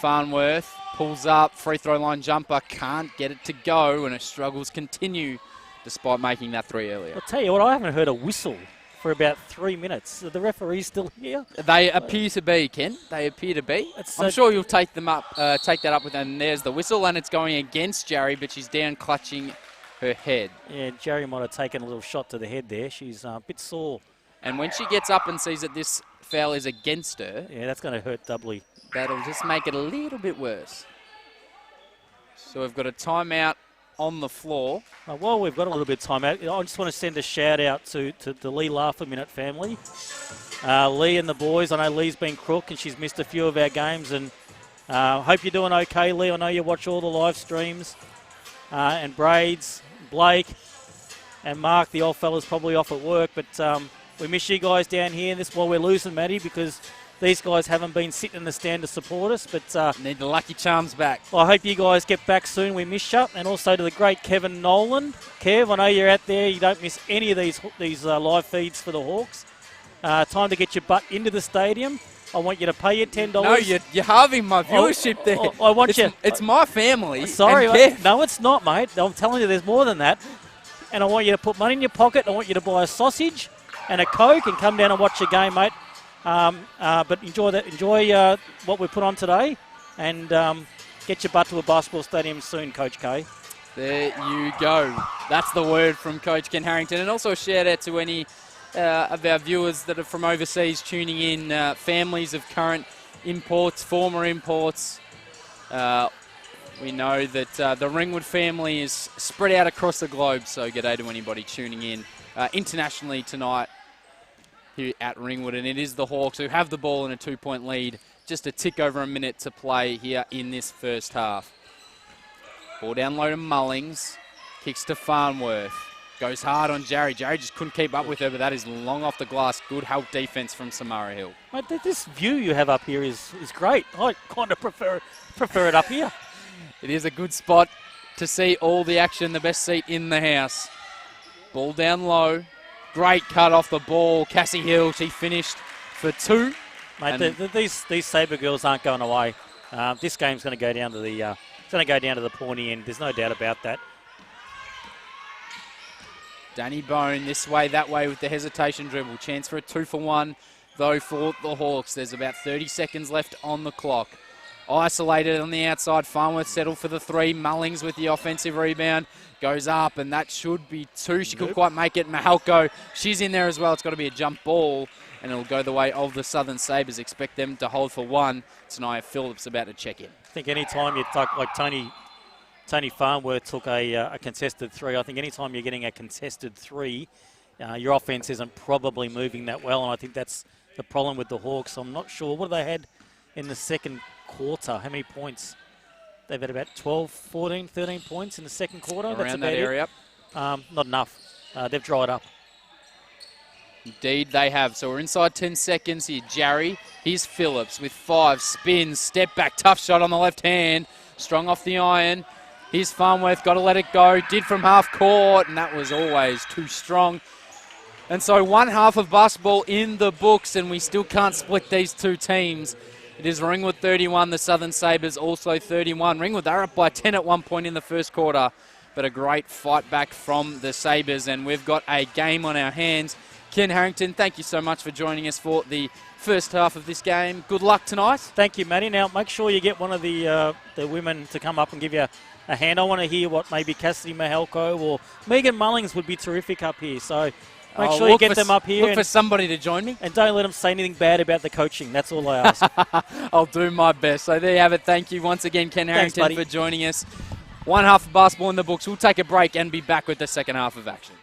Farnworth pulls up, free throw line jumper, can't get it to go, and her struggles continue despite making that three earlier. I'll tell you what, I haven't heard a whistle for about 3 minutes. Are the referees still here? They appear to be, Ken. They appear to be. I'm sure you'll take that up with them. And there's the whistle, and it's going against Jarry, but she's down clutching her head. Yeah, Jarry might have taken a little shot to the head there. She's a bit sore. And when she gets up and sees that this foul is against her, yeah, that's going to hurt doubly. That'll just make it a little bit worse. So we've got a timeout on the floor. While we've got a little bit of time out, I just want to send a shout out to the Lee Laugh a Minute family. Lee and the boys. I know Lee's been crook and she's missed a few of our games, and hope you're doing okay, Lee. I know you watch all the live streams. And Braids, Blake, and Mark, the old fella's probably off at work, but we miss you guys down here. This is why we're losing, Matty, because these guys haven't been sitting in the stand to support us. But need the Lucky Charms back. I hope you guys get back soon. We miss you. And also to the great Kevin Nolan. Kev, I know you're out there. You don't miss any of these live feeds for the Hawks. Time to get your butt into the stadium. I want you to pay your $10. No, you're halving my viewership there. I want you. It's my family. Sorry, and no, it's not, mate. I'm telling you, there's more than that. And I want you to put money in your pocket. I want you to buy a sausage and a Coke and come down and watch your game, mate. But enjoy that. Enjoy what we put on today, and get your butt to a basketball stadium soon, Coach K. There you go. That's the word from Coach Ken Harrington. And also a shout out to any of our viewers that are from overseas tuning in, families of current imports, former imports. We know that the Ringwood family is spread out across the globe, so g'day to anybody tuning in internationally tonight here at Ringwood. And it is the Hawks who have the ball in a 2-point lead. Just a tick over a minute to play here in this first half. Ball down low to Mullings. Kicks to Farnworth. Goes hard on Jarry. Jarry just couldn't keep up with her, but that is long off the glass. Good help defense from Samara Hill. Mate, this view you have up here is great. I kind of prefer it up here. It is a good spot to see all the action. The best seat in the house. Ball down low. Great cut off the ball. Cassie Hill, she finished for two. Mate, these Sabre girls aren't going away. This game's going to go down to the pointy end. There's no doubt about that. Danny Bone this way, that way with the hesitation dribble. Chance for a 2-for-1, though, for the Hawks. There's about 30 seconds left on the clock. Isolated on the outside. Farnworth settled for the three. Mullings with the offensive rebound. Goes up, and that should be two. She couldn't quite make it. Mahalko, she's in there as well. It's got to be a jump ball, and it'll go the way of the Southern Sabres. Expect them to hold for one. Tania Phillips about to check in. I think any time you talk like Tony Farnworth took a contested three, I think any time you're getting a contested three, your offense isn't probably moving that well, and I think that's the problem with the Hawks. I'm not sure. What have they had in the second quarter? How many points? They've had about 12, 14, 13 points in the second quarter. Around that's about that area. Not enough. They've dried up. Indeed, they have. So we're inside 10 seconds here. Jarry, here's Phillips with 5, spins, step back, tough shot on the left hand. Strong off the iron. Here's Farnworth, got to let it go. Did from half court, and that was always too strong. And so one half of basketball in the books, and we still can't split these two teams. It is Ringwood 31, the Southern Sabres also 31. Ringwood, they're up by 10 at one point in the first quarter, but a great fight back from the Sabres, and we've got a game on our hands. Ken Harrington, thank you so much for joining us for the first half of this game. Good luck tonight. Thank you, Matty. Now, make sure you get one of the women to come up and give you a hand. I want to hear what maybe Cassidy Mahalko or Megan Mullings would be terrific up here. So make sure you get them up here. Look for somebody to join me. And don't let them say anything bad about the coaching. That's all I ask. I'll do my best. So there you have it. Thank you once again, Ken Harrington, for joining us. One half of basketball in the books. We'll take a break and be back with the second half of action.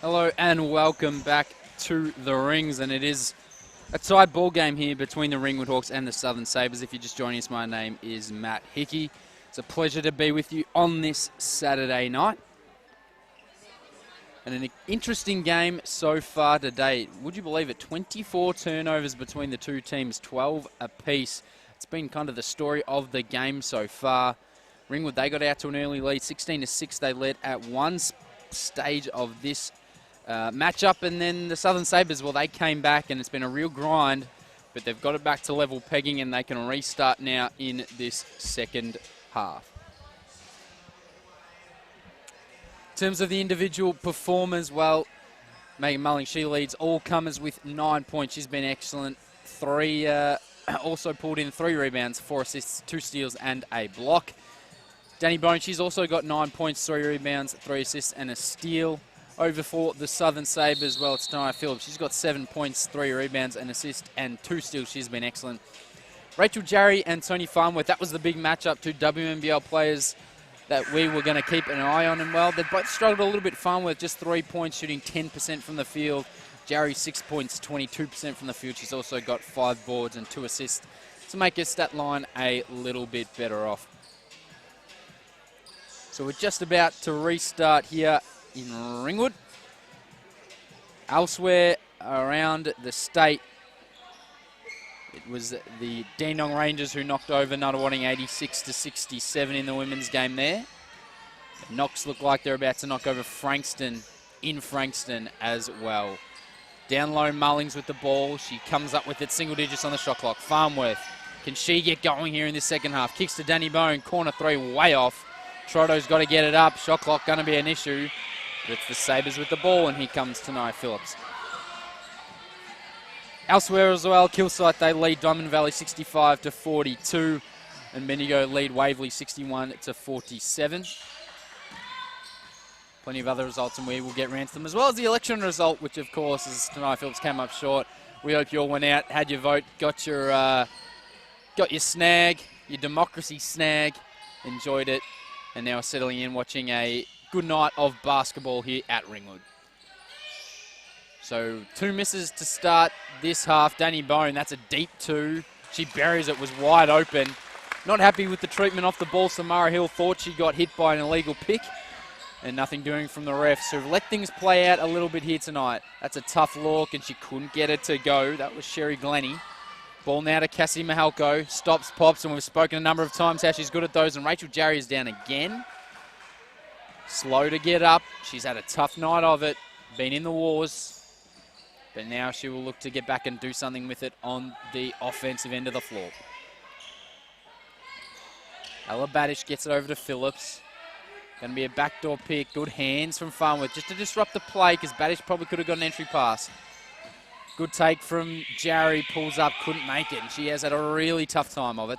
Hello and welcome back to the Rings, and it is a tied ball game here between the Ringwood Hawks and the Southern Sabres. If you're just joining us, my name is Matt Hickey. It's a pleasure to be with you on this Saturday night. And an interesting game so far today. Would you believe it? 24 turnovers between the two teams, 12 apiece. It's been kind of the story of the game so far. Ringwood, they got out to an early lead, 16-6. They led at one stage of this matchup, and then the Southern Sabres, well, they came back, and it's been a real grind, but they've got it back to level pegging, and they can restart now in this second half. In terms of the individual performers, well, Megan Mulling, she leads all comers with 9 points. She's been excellent. Also pulled in 3 rebounds, 4 assists, 2 steals, and a block. Danny Bone, she's also got 9 points, 3 rebounds, 3 assists, and a steal. Over for the Southern Sabres, well, it's Tanaya Phillips. She's got 7 points, 3 rebounds, an assist, and 2 steals. She's been excellent. Rachel Jarry and Tony Farnworth, that was the big matchup. 2 WNBL players that we were going to keep an eye on. And, well, they both struggled a little bit. Farnworth just 3 points, shooting 10% from the field. Jarry 6 points, 22% from the field. She's also got 5 boards and 2 assists to make her stat line a little bit better off. So we're just about to restart here in Ringwood. Elsewhere around the state, it was the Dandenong Rangers who knocked over Nunawading 86-67 in the women's game there. The Knocks look like they're about to knock over Frankston in Frankston as well. Down low, Mullings with the ball. She comes up with it, single digits on the shot clock. Farnworth, can she get going here in this second half? Kicks to Danny Bone, corner 3, way off. Trotto's got to get it up. Shot clock going to be an issue. But it's the Sabres with the ball, and here comes Tanaya Phillips. Elsewhere as well, Kilsyth, they lead Diamond Valley 65-42, and Bendigo lead Waverley 61-47. Plenty of other results, and we will get round to them, as well as the election result, which of course, as Tanaya Phillips came up short. We hope you all went out, had your vote, got your snag, your democracy snag, enjoyed it, and now settling in, watching a good night of basketball here at Ringwood. So 2 misses to start this half. Danny Bone, that's a deep 2. She buries it, was wide open. Not happy with the treatment off the ball. Samara Hill thought she got hit by an illegal pick, and nothing doing from the refs. So let things play out a little bit here tonight. That's a tough look, and she couldn't get it to go. That was Sherry Glennie. Ball now to Cassie Mahalko. Stops, pops, and we've spoken a number of times how she's good at those. And Rachel Jarry is down again. Slow to get up. She's had a tough night of it. Been in the wars. But now she will look to get back and do something with it on the offensive end of the floor. Ella Badish gets it over to Phillips. Going to be a backdoor pick. Good hands from Farnworth just to disrupt the play, because Badish probably could have got an entry pass. Good take from Jarry, pulls up, couldn't make it, and she has had a really tough time of it.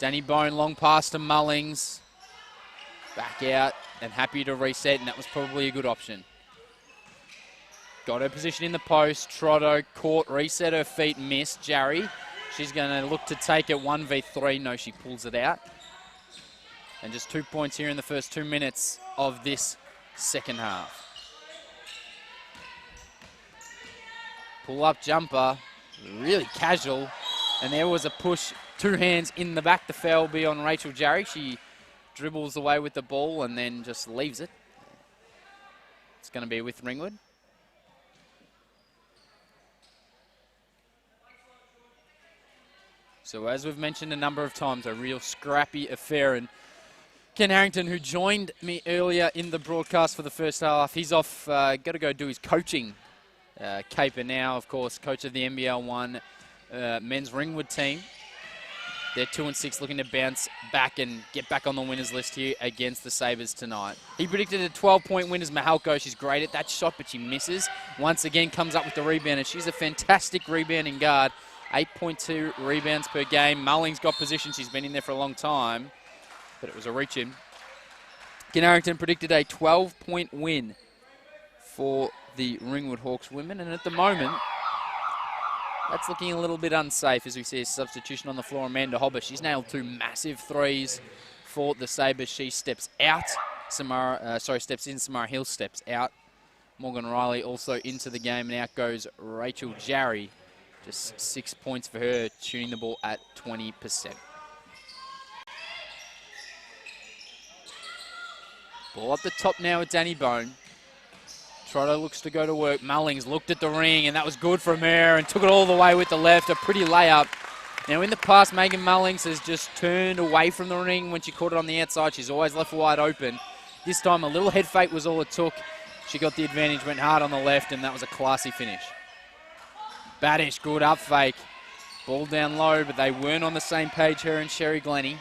Danny Bone, long pass to Mullings. Back out and happy to reset, and that was probably a good option. Got her position in the post. Trotto caught, reset her feet, missed. Jarry, she's going to look to take it 1v3. No, she pulls it out. And just 2 points here in the first 2 minutes of this second half. Pull-up jumper, really casual. And there was a push, 2 hands in the back. The foul will be on Rachel Jarry. She dribbles away with the ball and then just leaves it. It's going to be with Ringwood. So as we've mentioned a number of times, a real scrappy affair. And Ken Harrington, who joined me earlier in the broadcast for the first half, he's off, got to go do his coaching caper now, of course, coach of the NBL1 men's Ringwood team. They're 2-6, looking to bounce back and get back on the winners list here against the Sabres tonight. He predicted a 12-point win as Mahalko. She's great at that shot, but she misses. Once again, comes up with the rebound, and she's a fantastic rebounding guard. 8.2 rebounds per game. Mullings got position. She's been in there for a long time, but it was a reach in. Ken Harrington predicted a 12-point win for the Ringwood Hawks women, and at the moment, that's looking a little bit unsafe as we see a substitution on the floor. Amanda Hobber, she's nailed 2 massive threes for the Sabres. She steps out. Steps in. Samara Hill steps out. Morgan Riley also into the game, and out goes Rachel Jarry. Just 6 points for her, shooting the ball at 20%. Ball up the top now with Danny Bone. Trotto looks to go to work. Mullings looked at the ring, and that was good from her and took it all the way with the left. A pretty layup. Now, in the past, Megan Mullings has just turned away from the ring when she caught it on the outside. She's always left wide open. This time, a little head fake was all it took. She got the advantage, went hard on the left, and that was a classy finish. Baddish, good up fake. Ball down low, but they weren't on the same page, her and Sherry Glennie.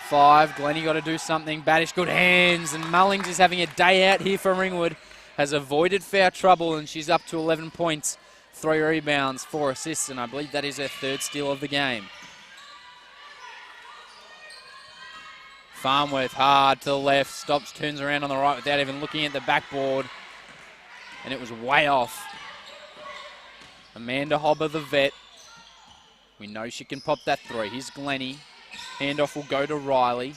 5, Glennie got to do something. Baddish, good hands, and Mullings is having a day out here for Ringwood. Has avoided foul trouble, and she's up to 11 points, 3 rebounds, 4 assists, and I believe that is her 3rd steal of the game. Farnworth hard to the left, stops, turns around on the right without even looking at the backboard, and it was way off. Amanda Hobber, the vet. We know she can pop that 3. Here's Glennie. Handoff will go to Riley.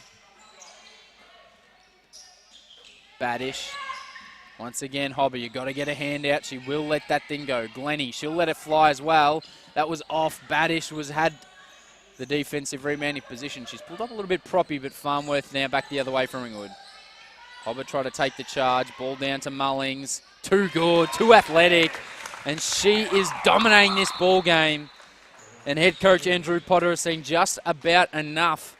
Baddish. Once again, Hobber, you've got to get a hand out. She will let that thing go. Glennie, she'll let it fly as well. That was off. Baddish had the defensive rebounding position. She's pulled up a little bit proppy, but Farnworth now back the other way from Ringwood. Hobber tried to take the charge. Ball down to Mullings. Too good, too athletic. And she is dominating this ball game. And head coach Andrew Potter has seen just about enough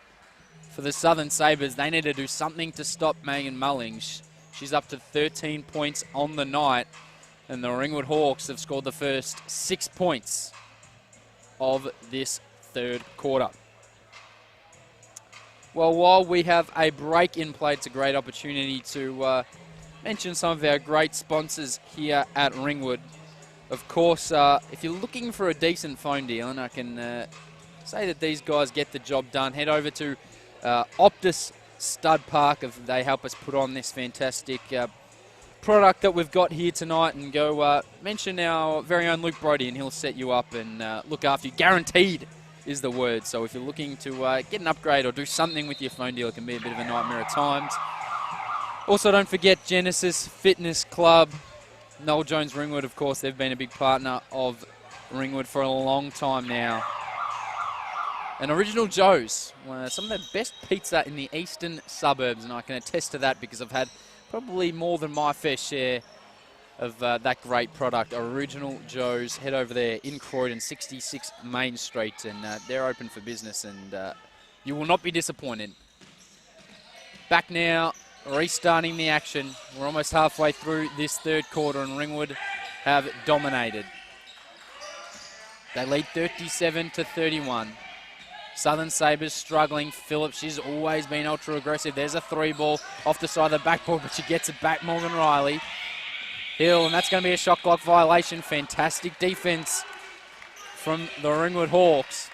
for the Southern Sabres. They need to do something to stop Megan Mullings. She's up to 13 points on the night. And the Ringwood Hawks have scored the first 6 points of this 3rd quarter. Well, while we have a break in play, it's a great opportunity to mention some of our great sponsors here at Ringwood. Of course, if you're looking for a decent phone deal, and I can say that these guys get the job done, head over to Optus Stud Park. They help us put on this fantastic product that we've got here tonight, and go mention our very own Luke Brody, and he'll set you up and look after you. Guaranteed is the word. So if you're looking to get an upgrade or do something with your phone deal, it can be a bit of a nightmare at times. Also, don't forget Genesis Fitness Club. Noel Jones Ringwood, of course, they've been a big partner of Ringwood for a long time now. And Original Joe's, some of the best pizza in the eastern suburbs, and I can attest to that because I've had probably more than my fair share of that great product. Original Joe's, head over there in Croydon, 66 Main Street, and they're open for business, and you will not be disappointed. Back now, restarting the action. We're almost halfway through this 3rd quarter, and Ringwood have dominated. They lead 37-31. Southern Sabres struggling. Phillips, she's always been ultra aggressive. There's a 3 ball off the side of the backboard, but she gets it back. Morgan Riley. Hill, and that's going to be a shot clock violation. Fantastic defense from the Ringwood Hawks.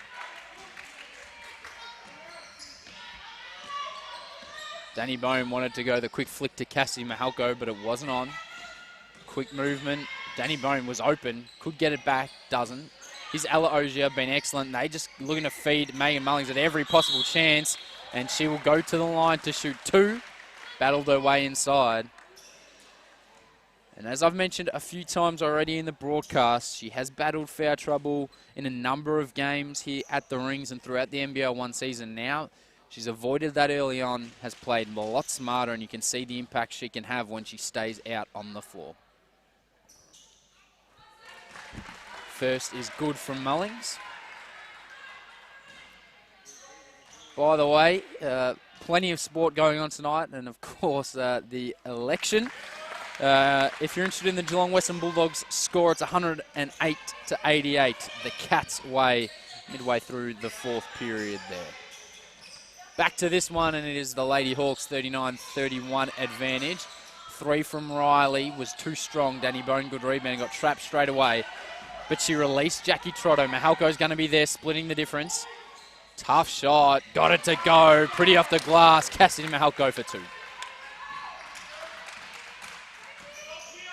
Danny Bone wanted to go the quick flick to Cassie Mahalko, but it wasn't on. Quick movement. Danny Bone was open. Could get it back. Doesn't. His Ella Ogier been excellent. They just looking to feed Megan Mullings at every possible chance. And she will go to the line to shoot 2. Battled her way inside. And as I've mentioned a few times already in the broadcast, she has battled foul trouble in a number of games here at the Rings and throughout the NBL1 season now. She's avoided that early on, has played a lot smarter, and you can see the impact she can have when she stays out on the floor. First is good from Mullings. By the way, plenty of sport going on tonight, and of course the election. If you're interested in the Geelong Western Bulldogs score, it's 108-88. The Cats' way midway through the 4th period there. Back to this one, and it is the Lady Hawks 39-31 advantage. 3 from Riley was too strong. Danny Bone, good rebound, got trapped straight away. But she released Jackie Trotto. Mahalko's going to be there, splitting the difference. Tough shot, got it to go. Pretty off the glass. Cassidy Mahalko for 2.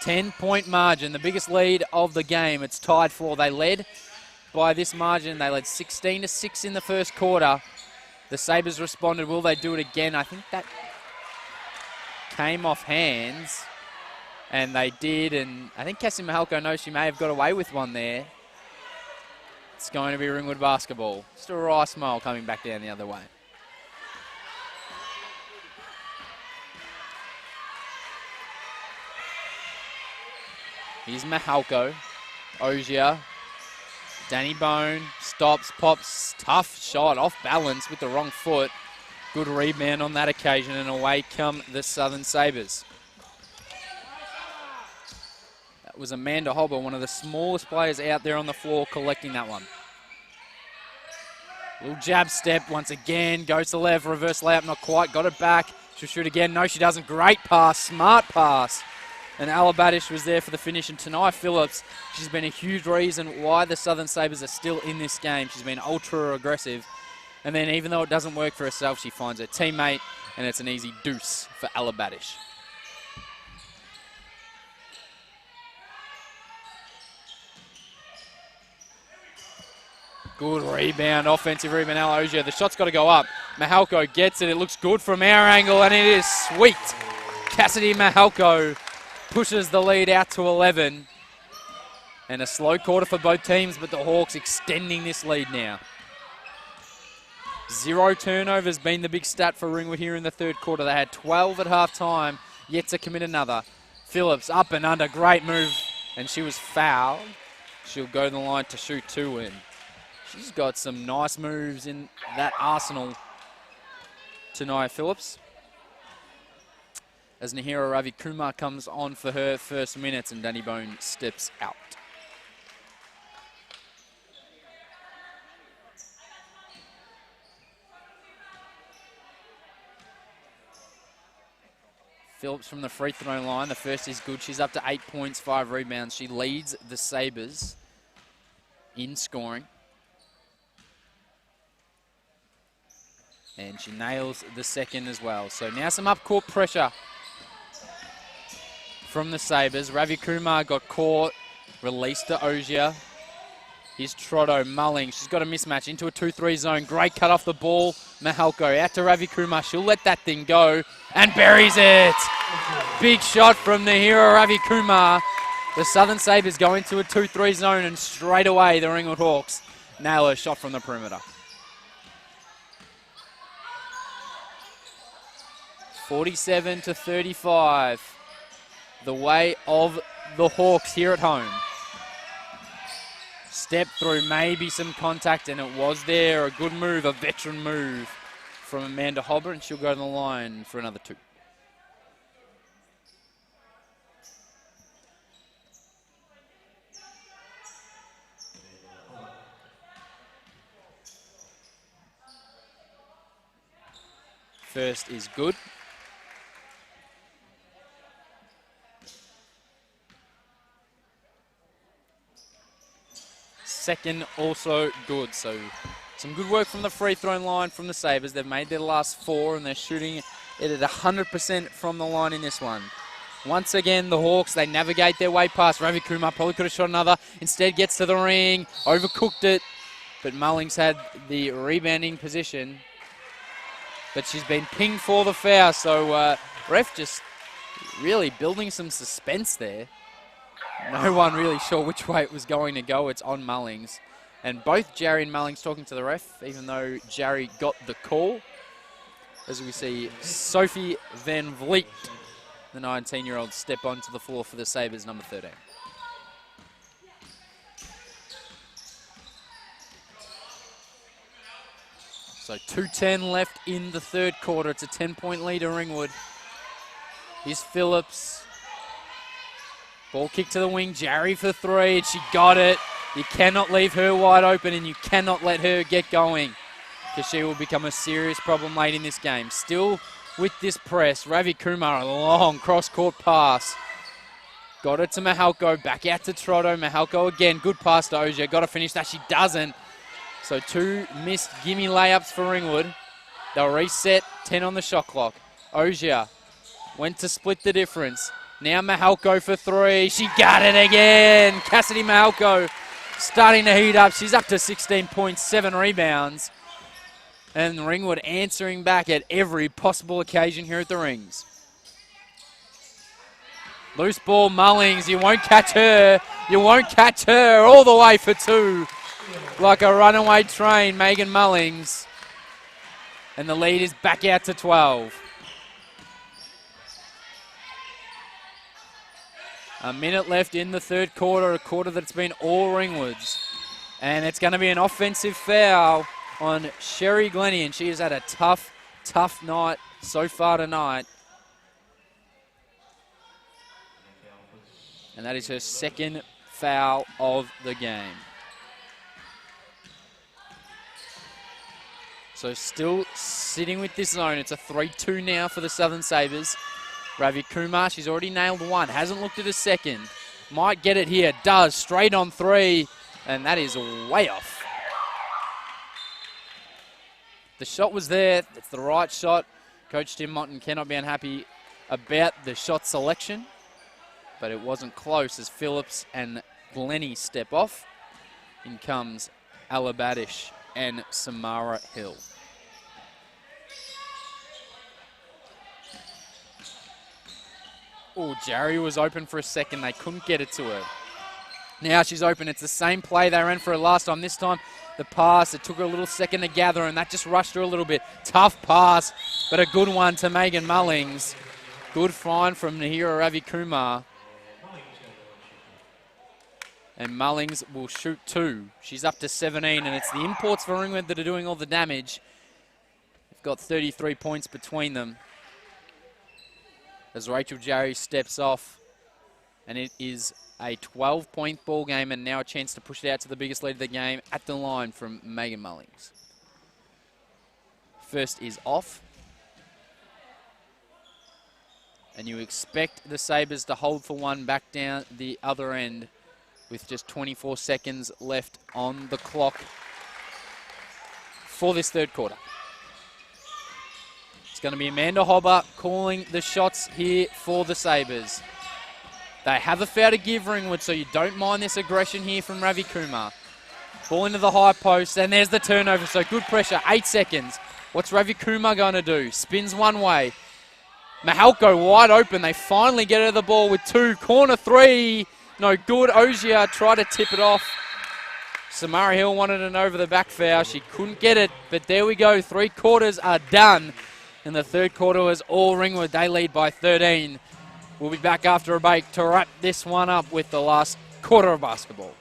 10-point margin, the biggest lead of the game. It's tied for. They led by this margin. They led 16-6 in the 1st quarter. The Sabres responded. Will they do it again? I think that came off hands. And they did, and I think Cassie Mahalko knows she may have got away with one there. It's going to be Ringwood basketball. Just a wry smile coming back down the other way. Here's Mahalko. Ogier. Danny Bone stops, pops, tough shot, off balance with the wrong foot. Good rebound on that occasion, and away come the Southern Sabres. That was Amanda Hobber, one of the smallest players out there on the floor, collecting that one. Little jab step once again, goes to left, reverse layup, not quite, got it back. She'll shoot again, no she doesn't, great pass, smart pass. And Alabadish was there for the finish, and Tanai Phillips, she's been a huge reason why the Southern Sabres are still in this game. She's been ultra aggressive, and then even though it doesn't work for herself, she finds her teammate, and it's an easy deuce for Alabadish. Good rebound, offensive rebound, Alosia. The shot's got to go up. Mahalko gets it. It looks good from our angle, and it is sweet. Cassidy Mahalko pushes the lead out to 11. And a slow quarter for both teams, but the Hawks extending this lead now. 0 turnovers been the big stat for Ringwood here in the third quarter. They had 12 at half-time, yet to commit another. Phillips up and under, great move, and she was fouled. She'll go to the line to shoot 2 in. She's got some nice moves in that arsenal, Tanai Phillips. As Nihira Ravi Kumar comes on for her first minutes and Danny Bone steps out. Phillips from the free throw line. The first is good. She's up to 8 points, 5 rebounds. She leads the Sabres in scoring. And she nails the second as well. So now some up-court pressure from the Sabres. Ravi Kumar got caught, released to Ogier. Here's Trotto, Mulling. She's got a mismatch into a 2-3 zone. Great cut off the ball. Mahalko out to Ravi Kumar. She'll let that thing go and buries it. Big shot from the hero, Ravi Kumar. The Southern Sabres go into a 2-3 zone and straight away the Ringwood Hawks nail a shot from the perimeter. 47-35. The way of the Hawks here at home. Step through, maybe some contact, and it was there. A good move, a veteran move from Amanda Hobber, and she'll go to the line for another 2. First is good. Second also good. So some good work from the free throw line from the Sabres. They've made their last 4 and they're shooting it at 100% from the line in this one. Once again, the Hawks, they navigate their way past. Ravi Kumar probably could have shot another. Instead gets to the ring, overcooked it. But Mullings had the rebounding position. But she's been pinged for the foul. So ref just really building some suspense there. No one really sure which way it was going to go. It's on Mullings. And both Jarry and Mullings talking to the ref, even though Jarry got the call. As we see Sophie Van Vliet, the 19-year-old, step onto the floor for the Sabres, number 13. So 2:10 left in the third quarter. It's a 10-point lead to Ringwood. Here's Phillips. Ball kick to the wing, Jarry for 3, and she got it. You cannot leave her wide open, and you cannot let her get going, because she will become a serious problem late in this game. Still with this press, Ravi Kumar, a long cross-court pass. Got it to Mahalko, back out to Trotto. Mahalko again, good pass to Ogier. Got to finish that, she doesn't. So 2 missed gimme layups for Ringwood. They'll reset, 10 on the shot clock. Ogier went to split the difference. Now Mahalko for 3. She got it again. Cassidy Mahalko starting to heat up. She's up to 16 points, 7 rebounds. And Ringwood answering back at every possible occasion here at the Rings. Loose ball, Mullings. You won't catch her. You won't catch her. All the way for 2. Like a runaway train, Megan Mullings. And the lead is back out to 12. A minute left in the third quarter, a quarter that's been all Ringwoods. And it's going to be an offensive foul on Sherry Glennie, and she has had a tough night so far tonight. And that is her second foul of the game. So still sitting with this zone. It's a 3-2 now for the Southern Sabres. Ravi Kumar, she's already nailed 1. Hasn't looked at a second. Might get it here. Does. Straight on 3. And that is way off. The shot was there. It's the right shot. Coach Tim Monton cannot be unhappy about the shot selection. But it wasn't close as Phillips and Glennie step off. In comes Alabadish and Samara Hill. Oh, Jarry was open for a second. They couldn't get it to her. Now she's open. It's the same play they ran for her last time. This time, the pass, it took her a little second to gather, and that just rushed her a little bit. Tough pass, but a good one to Megan Mullings. Good find from Nahira Ravi Kumar. And Mullings will shoot 2. She's up to 17, and it's the imports for Ringwood that are doing all the damage. They've got 33 points between them. As Rachel Jarry steps off, and it is a 12-point ball game, and now a chance to push it out to the biggest lead of the game at the line from Megan Mullings. First is off. And you expect the Sabres to hold for 1 back down the other end with just 24 seconds left on the clock for this third quarter. It's going to be Amanda Hobber calling the shots here for the Sabres. They have a foul to give Ringwood, so you don't mind this aggression here from Ravi Kumar. Ball into the high post, and there's the turnover, so good pressure, 8 seconds. What's Ravi Kumar going to do? Spins one way. Mahalko wide open. They finally get her the ball with 2. Corner 3. No good. Ogier tried to tip it off. Samara Hill wanted an over the back foul. She couldn't get it, but there we go. 3 quarters are done. And the third quarter was all Ringwood. They lead by 13. We'll be back after a break to wrap this one up with the last quarter of basketball.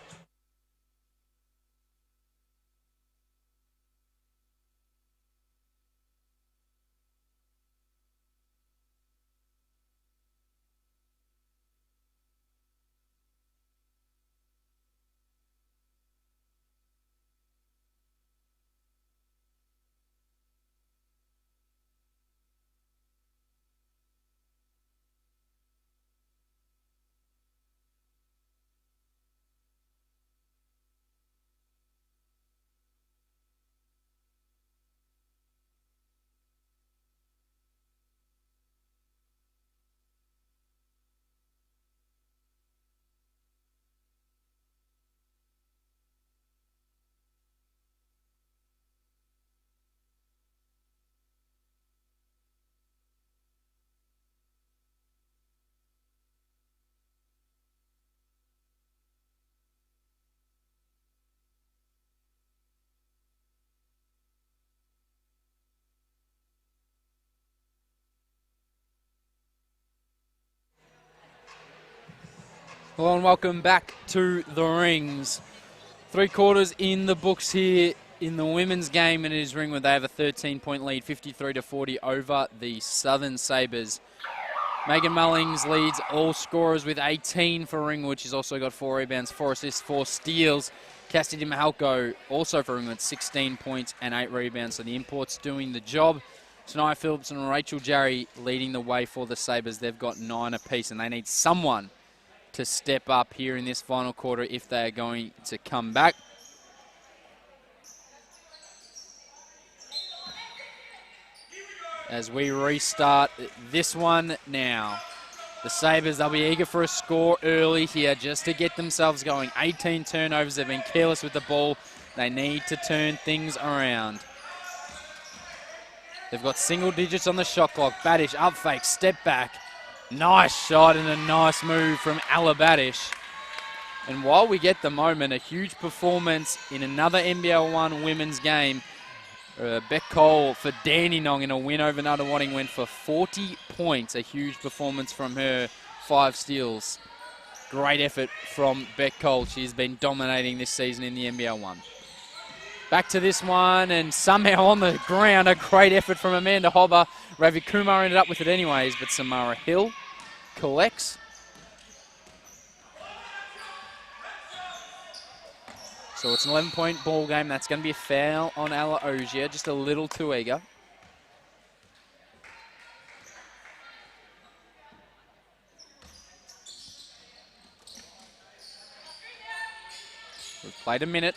Hello and welcome back to the Rings. 3 quarters in the books here in the women's game, and it is Ringwood. They have a 13-point lead, 53-40 over the Southern Sabres. Megan Mullings leads all scorers with 18 for Ringwood. She's also got 4 rebounds, 4 assists, 4 steals. Cassidy Mahalko also for Ringwood, 16 points and 8 rebounds. So the imports doing the job. Tanaya Phillips and Rachel Jarry leading the way for the Sabres. They've got 9 apiece, and they need someone to step up here in this final quarter if they are going to come back. As we restart this one now. The Sabres, they'll be eager for a score early here just to get themselves going. 18 turnovers. They've been careless with the ball. They need to turn things around. They've got single digits on the shot clock. Badish, up fake, step back. Nice shot and a nice move from Alabadish. And while we get the moment, a huge performance in another NBL1 women's game. Beck Cole for Dandenong in a win over Nunawading went for 40 points. A huge performance from her, 5 steals. Great effort from Beck Cole. She's been dominating this season in the NBL1. Back to this one, and somehow on the ground, a great effort from Amanda Hobber. Ravi Kumar ended up with it anyways, but Samara Hill collects. So it's an 11-point ball game. That's going to be a foul on Ala Ogier, just a little too eager. We've played a minute.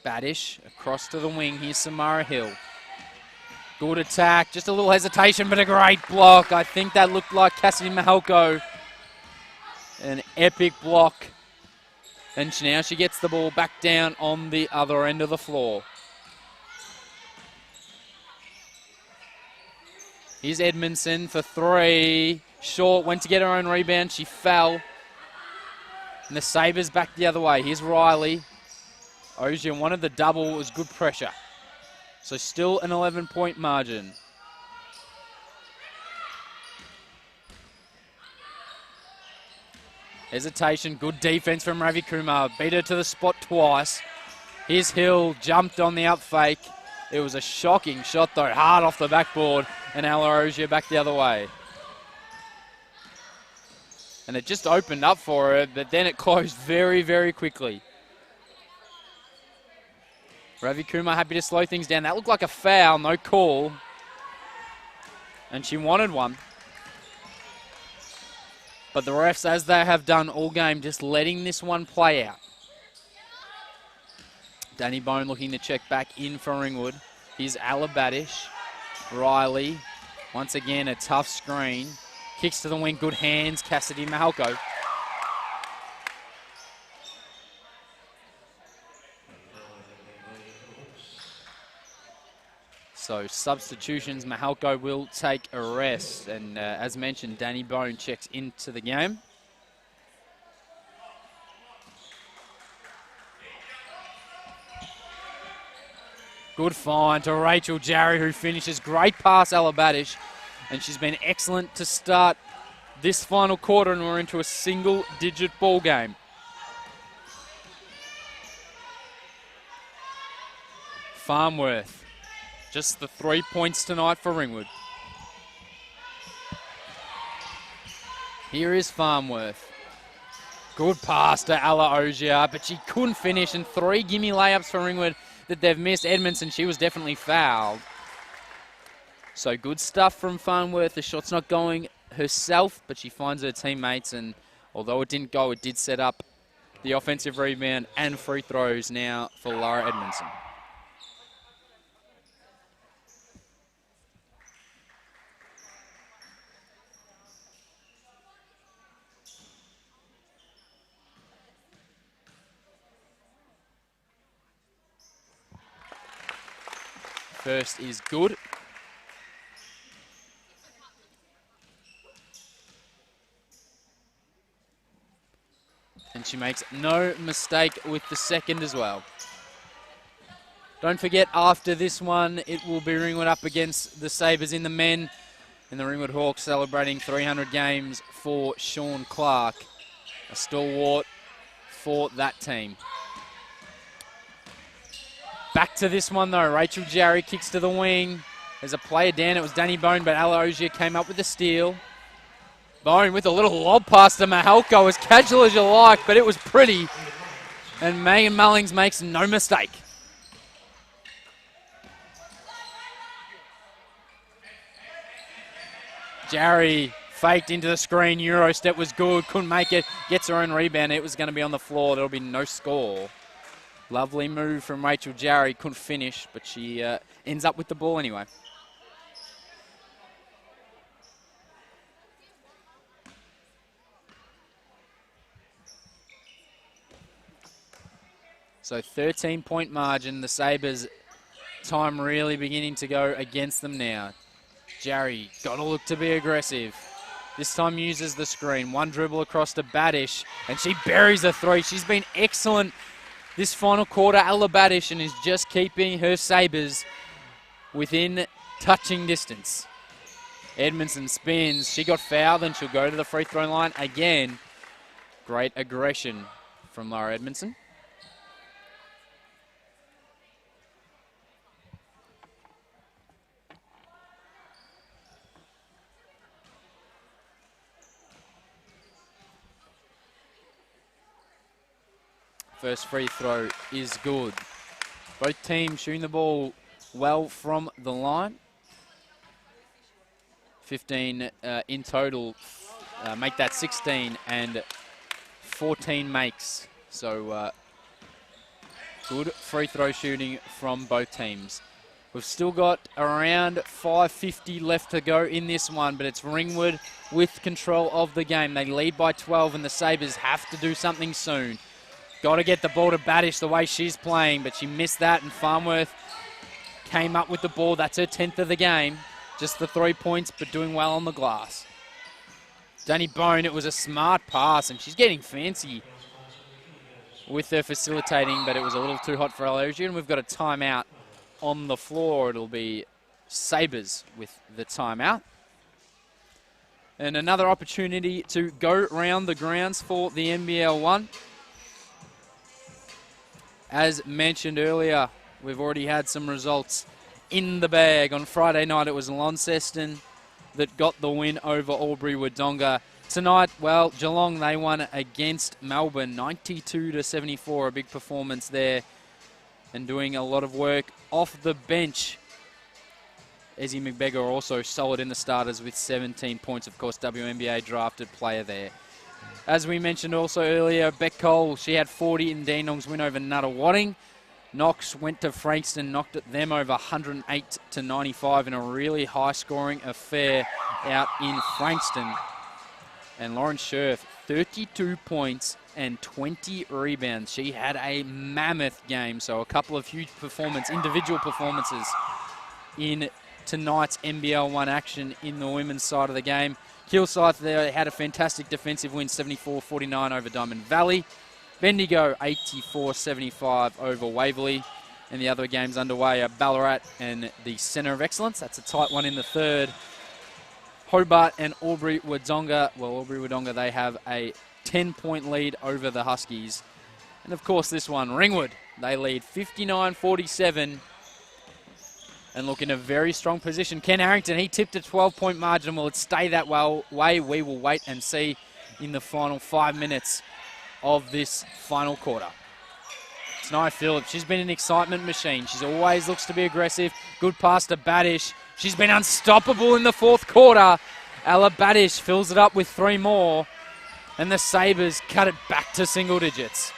Badish across to the wing. Here's Samara Hill. Good attack. Just a little hesitation, but a great block. I think that looked like Cassidy Mahalko. An epic block. And now she gets the ball back down on the other end of the floor. Here's Edmondson for 3. Short, went to get her own rebound. She fell. And the Sabres back the other way. Here's Riley. Ogier wanted the double. It was good pressure. So still an 11-point margin. Hesitation, good defense from Ravi Kumar. Beat her to the spot twice. Here's Hill, jumped on the up fake. It was a shocking shot though, hard off the backboard, and Ala Ogier back the other way. And it just opened up for her, but then it closed very, very quickly. Ravi Kumar happy to slow things down. That looked like a foul, no call. And she wanted one. But the refs, as they have done all game, just letting this one play out. Danny Bone looking to check back in for Ringwood. Here's Alabadish. Riley. Once again, a tough screen. Kicks to the wing, good hands. Cassidy Mahalko. So substitutions, Mahalko will take a rest. And as mentioned, Danny Bone checks into the game. Good find to Rachel Jarry, who finishes. Great pass, Alabadish. And she's been excellent to start this final quarter, and we're into a single-digit ball game. Farmworth. Just the 3 points tonight for Ringwood. Here is Farmworth. Good pass to Ala Ogier, but she couldn't finish, and 3 gimme layups for Ringwood that they've missed. Edmondson, she was definitely fouled. So good stuff from Farmworth. The shot's not going herself, but she finds her teammates, and although it didn't go, it did set up the offensive rebound and free throws now for Laura Edmondson. First is good. And she makes no mistake with the second as well. Don't forget, after this one, it will be Ringwood up against the Sabres in the men. And the Ringwood Hawks celebrating 300 games for Sean Clark. A stalwart for that team. Back to this one though. Rachel Jarry kicks to the wing. There's a player down. It was Danny Bone, but Ala Ogier came up with the steal. Bone with a little lob pass to Mahalko, as casual as you like, but it was pretty. And Megan Mullings makes no mistake. Jarry faked into the screen. Euro step was good. Couldn't make it. Gets her own rebound. It was going to be on the floor. There'll be no score. Lovely move from Rachel Jarry. Couldn't finish, but she ends up with the ball anyway. So 13-point margin. The Sabres time really beginning to go against them now. Jarry got to look to be aggressive. This time uses the screen. One dribble across to Badish, and she buries a three. She's been excellent this final quarter, Ella Badish, and is just keeping her Sabres within touching distance. Edmondson spins. She got fouled, and she'll go to the free throw line again. Great aggression from Laura Edmondson. First free throw is good. Both teams shooting the ball well from the line. 15 in total, make that 16, and 14 makes. So good free throw shooting from both teams. We've still got around 5:50 left to go in this one, but it's Ringwood with control of the game. They lead by 12, and the Sabres have to do something soon. Got to get the ball to Badish the way she's playing, but she missed that, and Farnworth came up with the ball. That's her 10th of the game. Just the 3 points, but doing well on the glass. Danny Bone, it was a smart pass, and she's getting fancy with her facilitating, but it was a little too hot for Aloysia, and we've got a timeout on the floor. It'll be Sabres with the timeout. And another opportunity to go round the grounds for the NBL1. As mentioned earlier, we've already had some results in the bag. On Friday night, it was Launceston that got the win over Albury-Wodonga. Tonight, well, Geelong, they won against Melbourne, 92-74, a big performance there, and doing a lot of work off the bench. Ezzy McBeggar also solid in the starters with 17 points, of course, WNBA drafted player there. As we mentioned also earlier, Beck Cole, she had 40 in Dandenong's win over Nuttawading. Knox went to Frankston, knocked at them over 108-95 in a really high-scoring affair out in Frankston. And Lauren Scherf, 32 points and 20 rebounds. She had a mammoth game, so a couple of huge individual performances in tonight's NBL1 action in the women's side of the game. Kilsyth there had a fantastic defensive win, 74-49 over Diamond Valley. Bendigo, 84-75 over Waverley. And the other games underway are Ballarat and the Centre of Excellence. That's a tight one in the third. Hobart and Albury-Wodonga. Well, Albury-Wodonga, they have a 10-point lead over the Huskies. And, of course, this one, Ringwood. They lead 59-47. And look in a very strong position. Ken Harrington, he tipped a 12-point margin. Will it stay that way? We will wait and see in the final 5 minutes of this final quarter. It's Nia Phillips. She's been an excitement machine. She always looks to be aggressive. Good pass to Badish. She's been unstoppable in the fourth quarter. Ella Badish fills it up with 3 more. And the Sabres cut it back to single digits.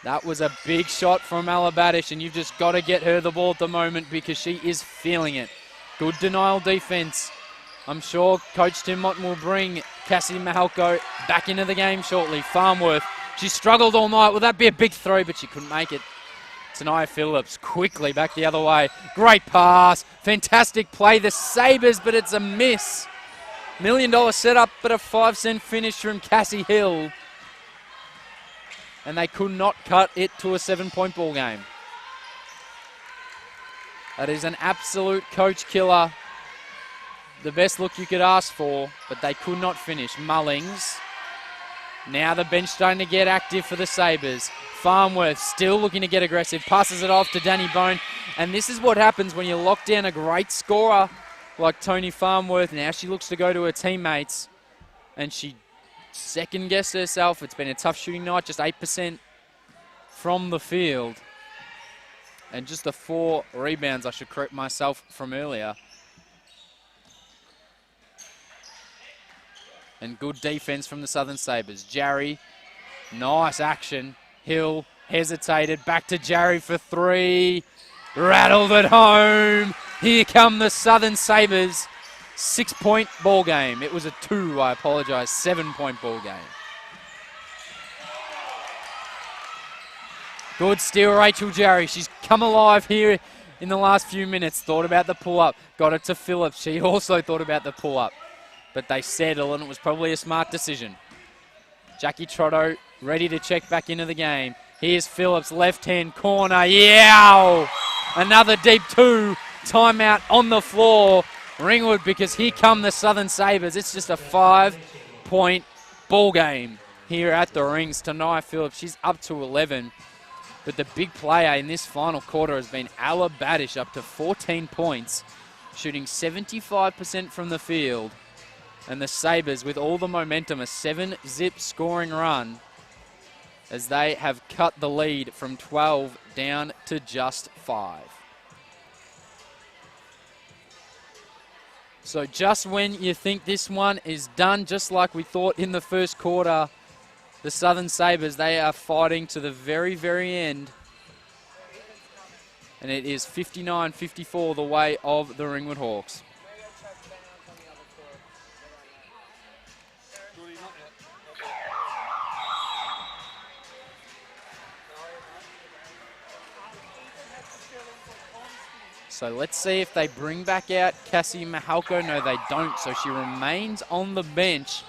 That was a big shot from Ella Badish, and you've just got to get her the ball at the moment because she is feeling it. Good denial defense. I'm sure Coach Tim Motton will bring Cassidy Mahalko back into the game shortly. Farnworth, she struggled all night. Will that be a big throw? But she couldn't make it. Tania Phillips quickly back the other way. Great pass. Fantastic play. The Sabres, but it's a miss. $1 million setup, but a 5-cent finish from Cassie Hill. And they could not cut it to a 7-point ball game. That is an absolute coach killer. The best look you could ask for, but they could not finish. Mullings. Now the bench starting to get active for the Sabres. Farnworth still looking to get aggressive. Passes it off to Danny Bone. And this is what happens when you lock down a great scorer like Tony Farnworth. Now she looks to go to her teammates. And she second-guessed herself. It's been a tough shooting night. Just 8% from the field. And just the 4 rebounds, I should correct myself, from earlier. And good defense from the Southern Sabres. Jarry, nice action. Hill hesitated. Back to Jarry for 3. Rattled it home. Here come the Southern Sabres. 6-point ball game. It was a 2, I apologise. 7-point ball game. Good steal, Rachel Jarry. She's come alive here in the last few minutes. Thought about the pull-up. Got it to Phillips. She also thought about the pull-up. But they settle, and it was probably a smart decision. Jackie Trotto ready to check back into the game. Here's Phillips, left-hand corner. Yeah! Another deep 2. Timeout on the floor. Ringwood, because here come the Southern Sabres. It's just a 5-point ball game here at the rings. Tanai Phillips, she's up to 11. But the big player in this final quarter has been Ella Badish, up to 14 points, shooting 75% from the field. And the Sabres, with all the momentum, a 7-zip scoring run as they have cut the lead from 12 down to just 5. So just when you think this one is done, just like we thought in the first quarter, the Southern Sabres, they are fighting to the very, very end. And it is 59-54 the way of the Ringwood Hawks. So let's see if they bring back out Cassie Mahalko. No, they don't. So she remains on the bench.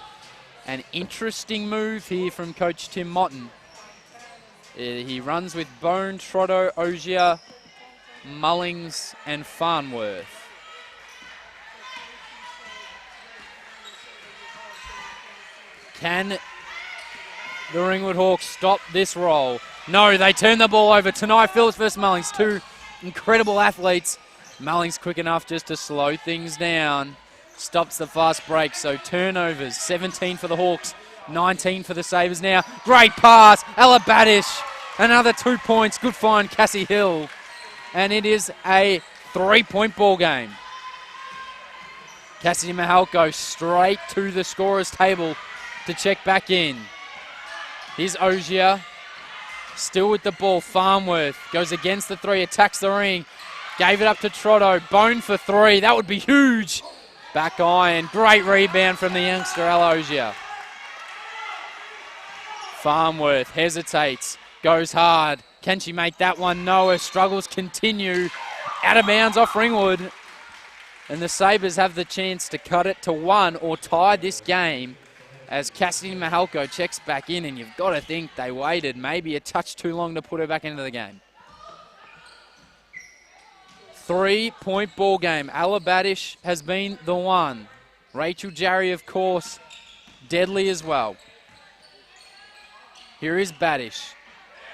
An interesting move here from Coach Tim Motton. He runs with Bone, Trotto, Ogier, Mullings, and Farnworth. Can the Ringwood Hawks stop this roll? No, they turn the ball over. Tanai Phillips versus Mullings. Two incredible athletes. Mullings quick enough just to slow things down. Stops the fast break, so turnovers. 17 for the Hawks, 19 for the Sabres now. Great pass, Ella Badish. Another 2 points, good find, Cassie Hill. And it is a 3-point ball game. Cassie Mahalko straight to the scorer's table to check back in. Here's Ogier, still with the ball. Farnworth goes against the 3, attacks the ring. Gave it up to Trotto. Bone for 3. That would be huge. Back iron. Great rebound from the youngster, Ella Ogier. Farnworth hesitates. Goes hard. Can she make that one? No. Her struggles continue. Out of bounds off Ringwood. And the Sabres have the chance to cut it to 1 or tie this game as Cassidy Mahalko checks back in, and you've got to think they waited maybe a touch too long to put her back into the game. 3-point ball game. Ella Badish has been the one. Rachel Jarry, of course, deadly as well. Here is Badish.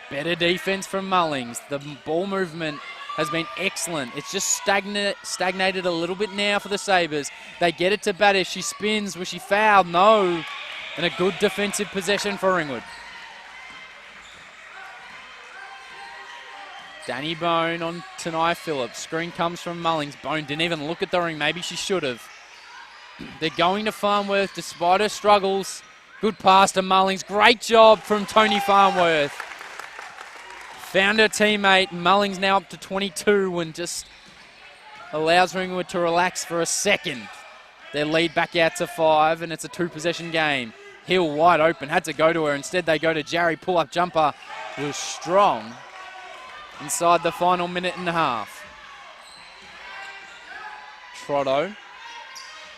Better defense from Mullings. The ball movement has been excellent. It's just stagnated a little bit now for the Sabres. They get it to Badish. She spins. Was she fouled? No. And a good defensive possession for Ringwood. Danny Bone on Tanai Phillips. Screen comes from Mullings. Bone didn't even look at the ring. Maybe she should have. They're going to Farnworth despite her struggles. Good pass to Mullings. Great job from Tony Farnworth. Found her teammate. Mullings now up to 22 and just allows Ringwood to relax for a second. Their lead back out to 5, and it's a 2-possession game. Hill wide open. Had to go to her. Instead, they go to Jarry. Pull-up jumper was strong inside the final minute and a half. Trotto.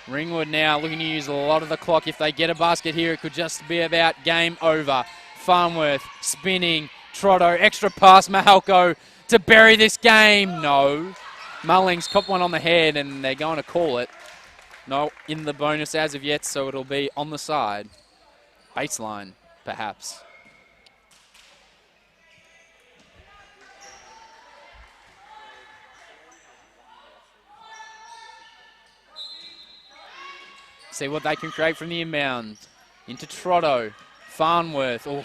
Ringwood now looking to use a lot of the clock. If they get a basket here, it could just be about game over. Farnworth spinning. Trotto, extra pass. Mahalko to bury this game. No. Mullings copped one on the head, and they're going to call it. No, in the bonus as of yet, so it'll be on the side. Baseline, perhaps. See what they can create from the inbound. Into Trotto. Farnworth. Oh,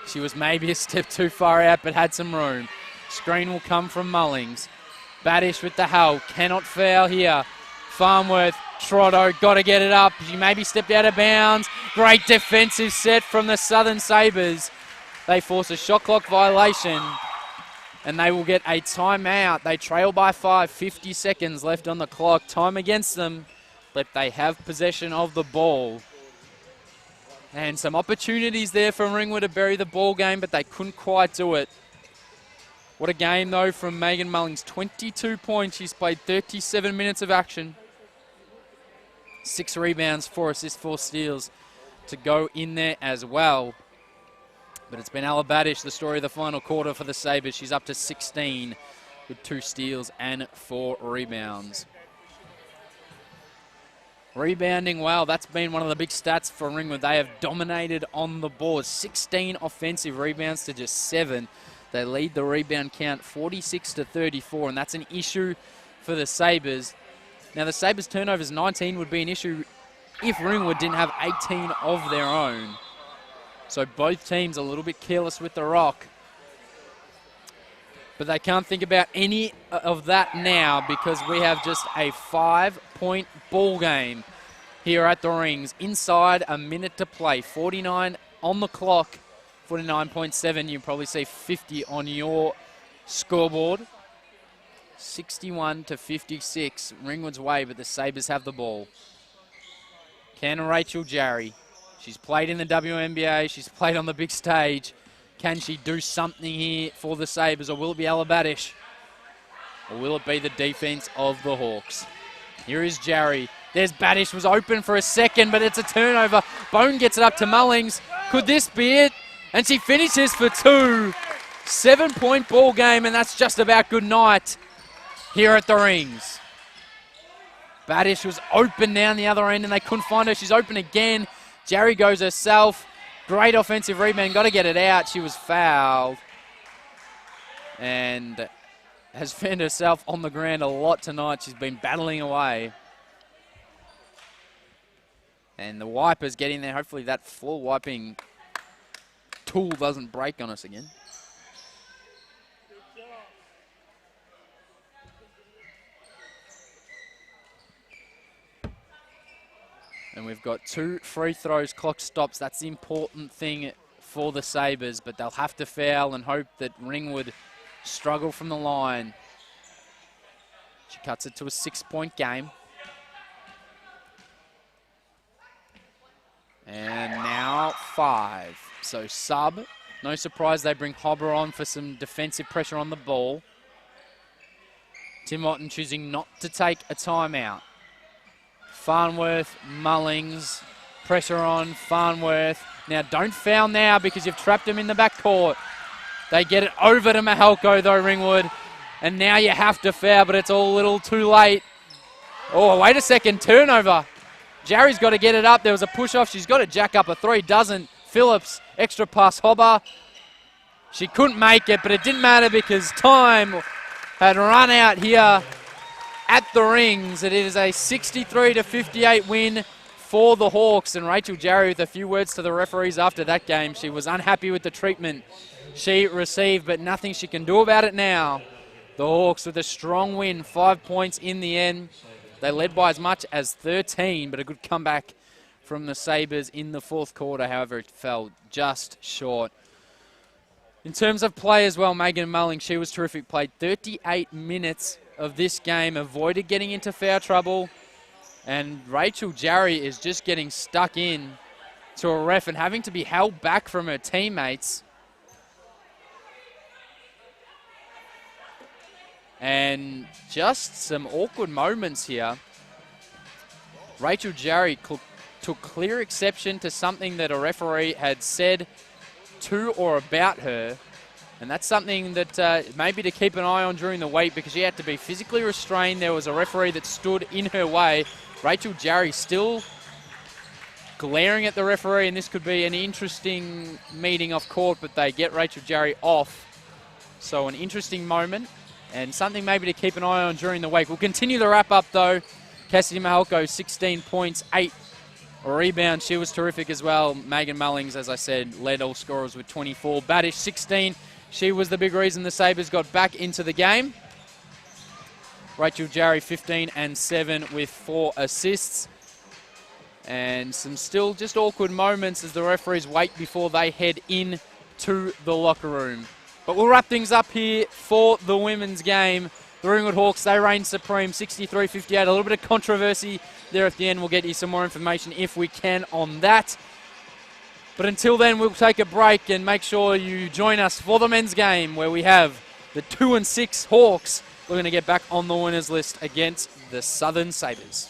she was maybe a step too far out, but had some room. Screen will come from Mullings. Badish with the help. Cannot foul here. Farnworth. Trotto. Got to get it up. She maybe stepped out of bounds. Great defensive set from the Southern Sabres. They force a shot clock violation, and they will get a timeout. They trail by 5. 50 seconds left on the clock. Time against them. But they have possession of the ball. And some opportunities there from Ringwood to bury the ball game, but they couldn't quite do it. What a game, though, from Megan Mullings. 22 points. She's played 37 minutes of action. 6 rebounds, 4 assists, 4 steals to go in there as well. But it's been Ella Badish, the story of the final quarter for the Sabres. She's up to 16 with 2 steals and 4 rebounds. Rebounding well, that's been one of the big stats for Ringwood. They have dominated on the board. 16 offensive rebounds to just 7. They lead the rebound count 46 to 34, and that's an issue for the Sabres. Now, the Sabres' turnovers 19 would be an issue if Ringwood didn't have 18 of their own. So both teams a little bit careless with the rock. But they can't think about any of that now because we have just a 5-point ball game here at the Rings. Inside a minute to play. 49 on the clock. 49.7. You probably see 50 on your scoreboard. 61 to 56. Ringwood's way, but the Sabres have the ball. Can Rachel Jarry. She's played in the WNBA. She's played on the big stage. Can she do something here for the Sabres, or will it be Ella Badish? Or will it be the defense of the Hawks? Here is Jarry. There's Badish, was open for a second, but it's a turnover. Bone gets it up to Mullings. Could this be it? And she finishes for 2. 7-point ball game, and that's just about good night here at the Rings. Badish was open down the other end, and they couldn't find her. She's open again. Jarry goes herself. Great offensive rebound. Got to get it out. She was fouled. And has found herself on the ground a lot tonight. She's been battling away. And the wipers get in there. Hopefully that floor wiping tool doesn't break on us again. And we've got 2 free throws, clock stops. That's the important thing for the Sabres, but they'll have to foul and hope that Ringwood struggle from the line. She cuts it to a 6-point game. And now 5. So sub. No surprise they bring Hobber on for some defensive pressure on the ball. Tim Otten choosing not to take a timeout. Farnworth, Mullings, pressure on Farnworth. Now don't foul now because you've trapped him in the backcourt. They get it over to Mahelko though, Ringwood. And now you have to foul, but it's all a little too late. Oh, wait a second, turnover. Jarry's got to get it up. There was a push-off. She's got to jack up a 3. Doesn't. Phillips, extra pass, Hobber. She couldn't make it, but it didn't matter because time had run out here at the Rings. It is a 63 to 58 win for the Hawks. And Rachel Jarry with a few words to the referees after that game. She was unhappy with the treatment she received, but nothing she can do about it now. The Hawks with a strong win, 5 points in the end. They led by as much as 13, but a good comeback from the Sabres in the fourth quarter. However, it fell just short. In terms of play as well, Megan Mulling, she was terrific. Played 38 minutes of this game, avoided getting into foul trouble. And Rachel Jarry is just getting stuck in to a ref and having to be held back from her teammates. And just some awkward moments here. Rachel Jarry took clear exception to something that a referee had said to or about her. And that's something that maybe to keep an eye on during the week because she had to be physically restrained. There was a referee that stood in her way. Rachel Jarry still glaring at the referee, and this could be an interesting meeting off court, but they get Rachel Jarry off. So an interesting moment and something maybe to keep an eye on during the week. We'll continue the wrap-up, though. Cassidy Mahelko, 16 points, 8 rebounds. She was terrific as well. Megan Mullings, as I said, led all scorers with 24. Badish, 16. She was the big reason the Sabres got back into the game. Rachel Jarry, 15 and 7 with 4 assists. And some still just awkward moments as the referees wait before they head in to the locker room. But we'll wrap things up here for the women's game. The Ringwood Hawks, they reign supreme, 63-58. A little bit of controversy there at the end. We'll get you some more information if we can on that. But until then, we'll take a break and make sure you join us for the men's game where we have the 2-6 Hawks looking to get back on the winners list against the Southern Sabres.